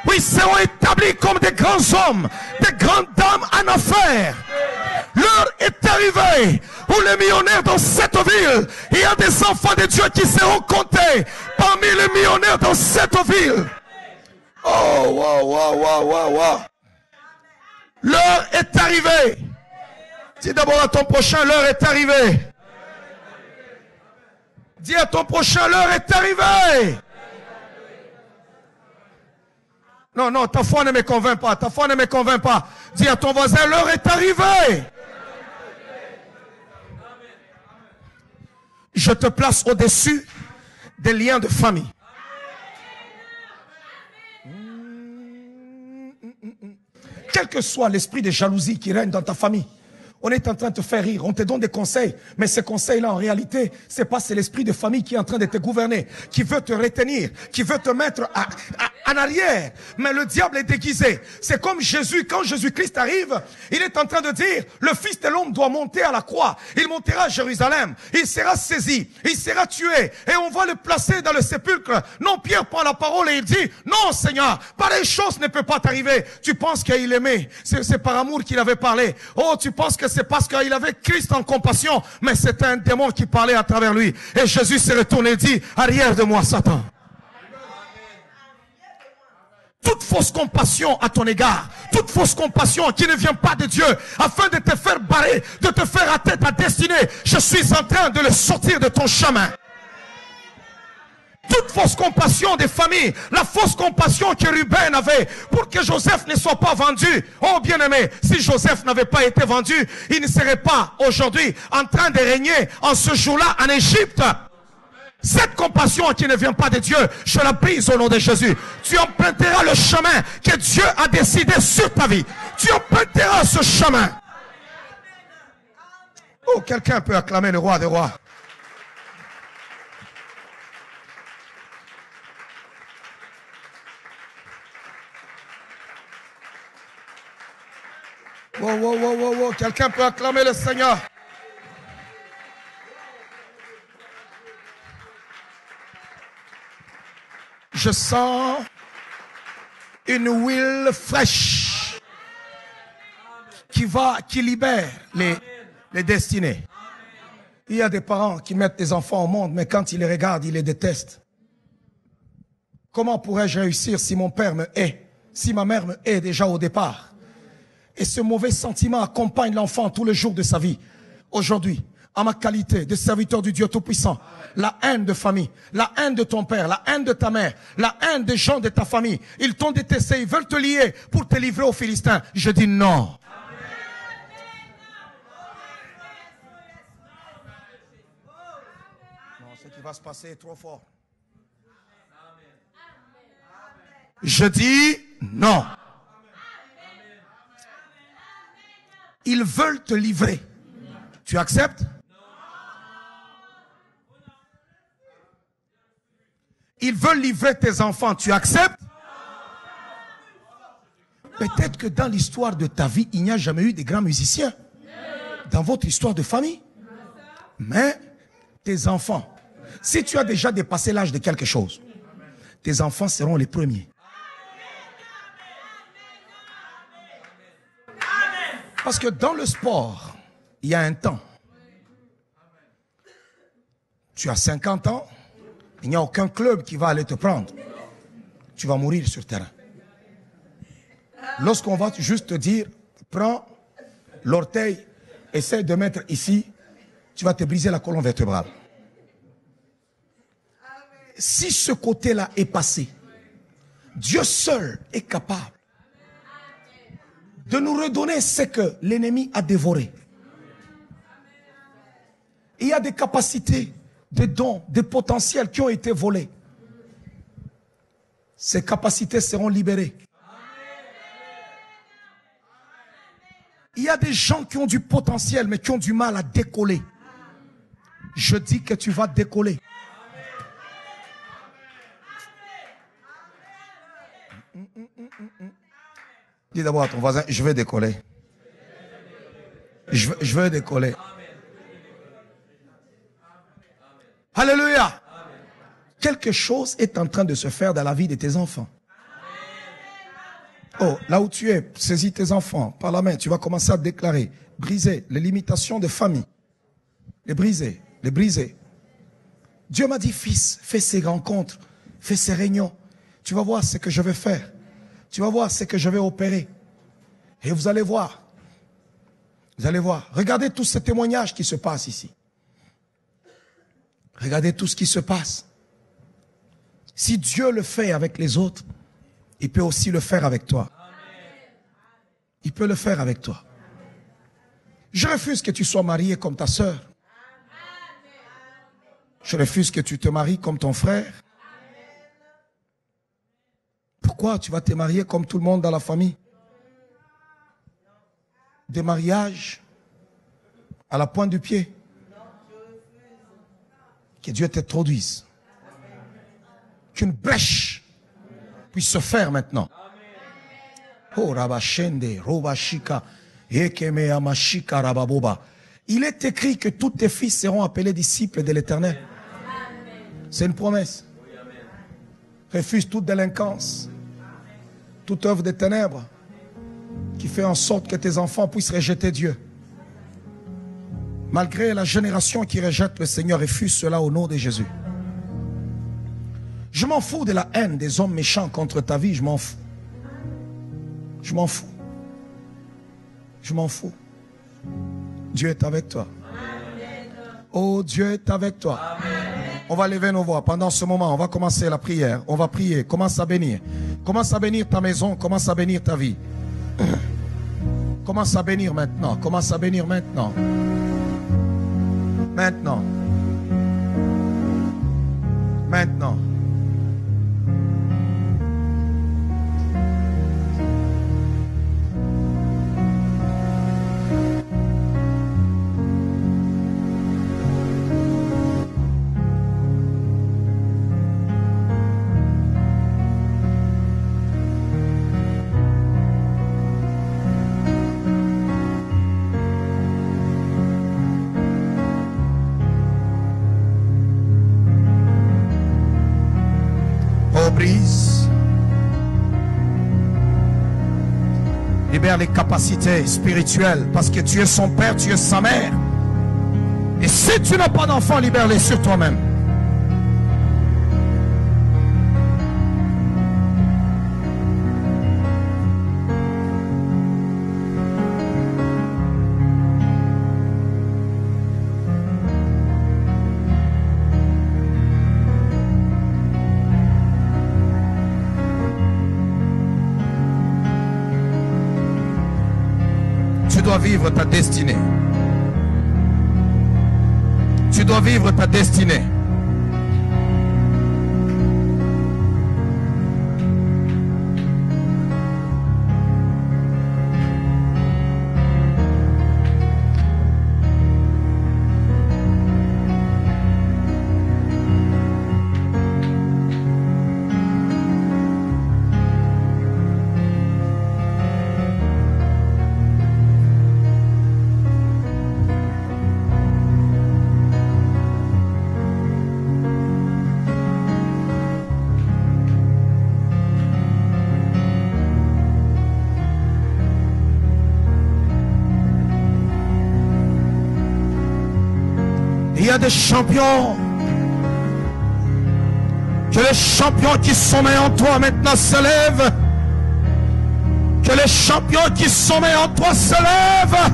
où ils seront établis comme des grands hommes, des grandes dames en affaires. L'heure est arrivée où les millionnaires dans cette ville, il y a des enfants de Dieu qui seront comptés parmi les millionnaires dans cette ville. Oh, wow, wow, wow, wow, wow. L'heure est arrivée. Dis d'abord à ton prochain, l'heure est arrivée. Dis à ton prochain, l'heure est arrivée. Non, non, ta foi ne me convainc pas. Ta foi ne me convainc pas. Dis à ton voisin, l'heure est arrivée. Je te place au-dessus des liens de famille. Quel que soit l'esprit de jalousie qui règne dans ta famille, on est en train de te faire rire, on te donne des conseils, mais ces conseils-là, en réalité, c'est l'esprit de famille qui est en train de te gouverner, qui veut te retenir, qui veut te mettre en arrière. Mais le diable est déguisé. C'est comme Jésus, quand Jésus-Christ arrive, il est en train de dire, le Fils de l'homme doit monter à la croix. Il montera à Jérusalem, il sera saisi, il sera tué, et on va le placer dans le sépulcre. Non, Pierre prend la parole et il dit, non Seigneur, pareille chose ne peut pas t'arriver. Tu penses qu'il aimait, c'est par amour qu'il avait parlé. Oh, tu penses que c'est parce qu'il avait Christ en compassion, mais c'était un démon qui parlait à travers lui. Et Jésus se retourne et dit, arrière de moi, Satan. Toute fausse compassion à ton égard, toute fausse compassion qui ne vient pas de Dieu, afin de te faire barrer, de te faire rater ta destinée, je suis en train de le sortir de ton chemin. Toute fausse compassion des familles, la fausse compassion que Ruben avait pour que Joseph ne soit pas vendu. Oh bien-aimé, si Joseph n'avait pas été vendu, il ne serait pas aujourd'hui en train de régner en ce jour-là en Égypte. Cette compassion qui ne vient pas de Dieu, je la brise au nom de Jésus. Tu emprunteras le chemin que Dieu a décidé sur ta vie. Tu emprunteras ce chemin. Oh, quelqu'un peut acclamer le roi des rois. Wow, wow, wow, wow, wow. Quelqu'un peut acclamer le Seigneur. Je sens une huile fraîche qui libère les destinées. Il y a des parents qui mettent des enfants au monde, mais quand ils les regardent, ils les détestent. Comment pourrais-je réussir si mon père me hait, si ma mère me hait déjà au départ? Et ce mauvais sentiment accompagne l'enfant tous les jours de sa vie. Aujourd'hui, en ma qualité de serviteur du Dieu Tout-Puissant, la haine de famille, la haine de ton père, la haine de ta mère, la haine des gens de ta famille, ils t'ont détesté, ils veulent te lier pour te livrer aux Philistins. Je dis non. Non, ce qui va se passer est trop fort. Je dis non. Ils veulent te livrer. Tu acceptes? Ils veulent livrer tes enfants. Tu acceptes? Peut-être que dans l'histoire de ta vie, il n'y a jamais eu de grands musiciens. Dans votre histoire de famille. Mais tes enfants, si tu as déjà dépassé l'âge de quelque chose, tes enfants seront les premiers. Parce que dans le sport, il y a un temps. Tu as 50 ans, il n'y a aucun club qui va aller te prendre. Tu vas mourir sur terrain. Lorsqu'on va juste te dire, prends l'orteil, essaie de mettre ici, tu vas te briser la colonne vertébrale. Si ce côté-là est passé, Dieu seul est capable de nous redonner ce que l'ennemi a dévoré. Il y a des capacités, des dons, des potentiels qui ont été volés. Ces capacités seront libérées. Il y a des gens qui ont du potentiel mais qui ont du mal à décoller. Je dis que tu vas décoller. Dis d'abord à ton voisin, je vais décoller. Je veux décoller. Alléluia. Quelque chose est en train de se faire dans la vie de tes enfants. Oh, là où tu es, saisis tes enfants par la main. Tu vas commencer à déclarer, briser les limitations de famille. Les briser, les briser. Dieu m'a dit, fils, fais ces rencontres, fais ces réunions. Tu vas voir ce que je vais faire. Tu vas voir ce que je vais opérer. Et vous allez voir. Vous allez voir. Regardez tous ces témoignages qui se passent ici. Regardez tout ce qui se passe. Si Dieu le fait avec les autres, il peut aussi le faire avec toi. Il peut le faire avec toi. Je refuse que tu sois marié comme ta sœur. Je refuse que tu te maries comme ton frère. Pourquoi tu vas te marier comme tout le monde dans la famille? Des mariages à la pointe du pied. Que Dieu t'introduise. Qu'une brèche puisse se faire maintenant. Oh Rabashende, Robashika, Ekeme Amashika Rababoba. Il est écrit que tous tes fils seront appelés disciples de l'Éternel. C'est une promesse. Refuse toute délinquance, toute œuvre de ténèbres qui fait en sorte que tes enfants puissent rejeter Dieu. Malgré la génération qui rejette le Seigneur, refuse cela au nom de Jésus. Je m'en fous de la haine des hommes méchants contre ta vie, je m'en fous. Je m'en fous. Je m'en fous. Dieu est avec toi. Oh, Dieu est avec toi. On va lever nos voix. Pendant ce moment, on va commencer la prière. On va prier. Commence à bénir. Commence à bénir ta maison. Commence à bénir ta vie. Commence à bénir maintenant. Commence à bénir maintenant. Maintenant. Maintenant. Brise. Libère les capacités spirituelles parce que tu es son père, tu es sa mère. Et si tu n'as pas d'enfant, libère-les sur toi-même. Tu dois vivre ta destinée. Tu dois vivre ta destinée. Il y a des champions. Que les champions qui sommeillent en toi maintenant se lèvent. Que les champions qui sommeillent en toi se lèvent.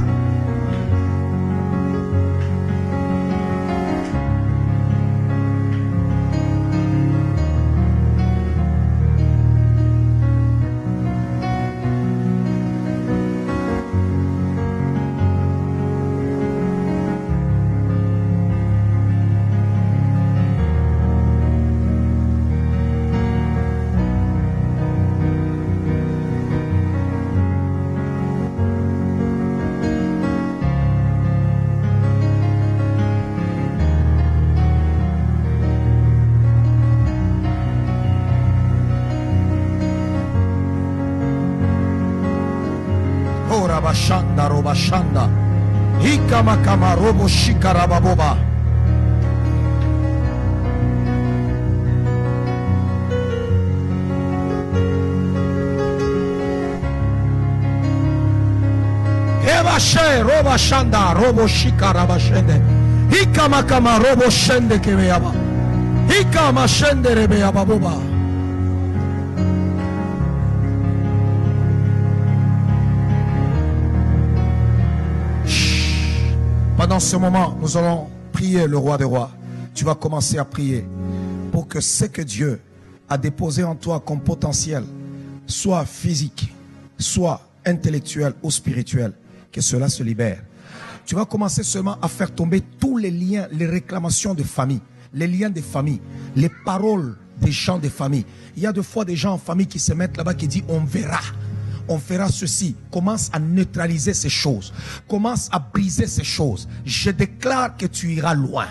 Rabashanda Robashanda Hikamakama Robo Shikarababoba. Hebashe Robashanda Robo Shikarabashende Hikamakama Robo Shende Kebeyaba Hikamashende Rebeyababoba. Pendant ce moment, nous allons prier le roi des rois. Tu vas commencer à prier pour que ce que Dieu a déposé en toi comme potentiel, soit physique, soit intellectuel ou spirituel, que cela se libère. Tu vas commencer seulement à faire tomber tous les liens, les réclamations de famille, les liens des familles, les paroles des gens des familles. Il y a des fois des gens en famille qui se mettent là-bas qui disent on verra. On fera ceci. Commence à neutraliser ces choses. Commence à briser ces choses. Je déclare que tu iras loin.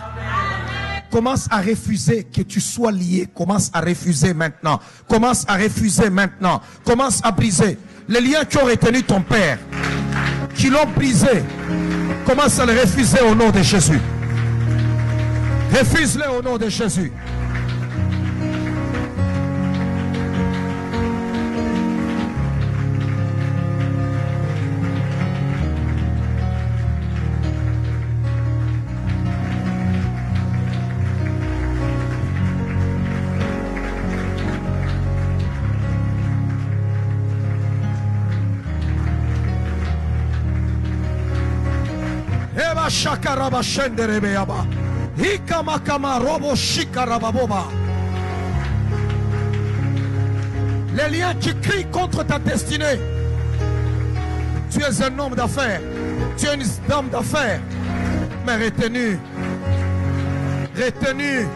Commence à refuser que tu sois lié. Commence à refuser maintenant. Commence à refuser maintenant. Commence à briser. Les liens qui ont retenu ton père, qui l'ont brisé, commence à les refuser au nom de Jésus. Refuse-les au nom de Jésus. Shakaraba shenderebeyaba. Hikamakama robo shikarababoba. Les liens qui crient contre ta destinée. Tu es un homme d'affaires. Tu es une dame d'affaires. Mais retenu. Retenu.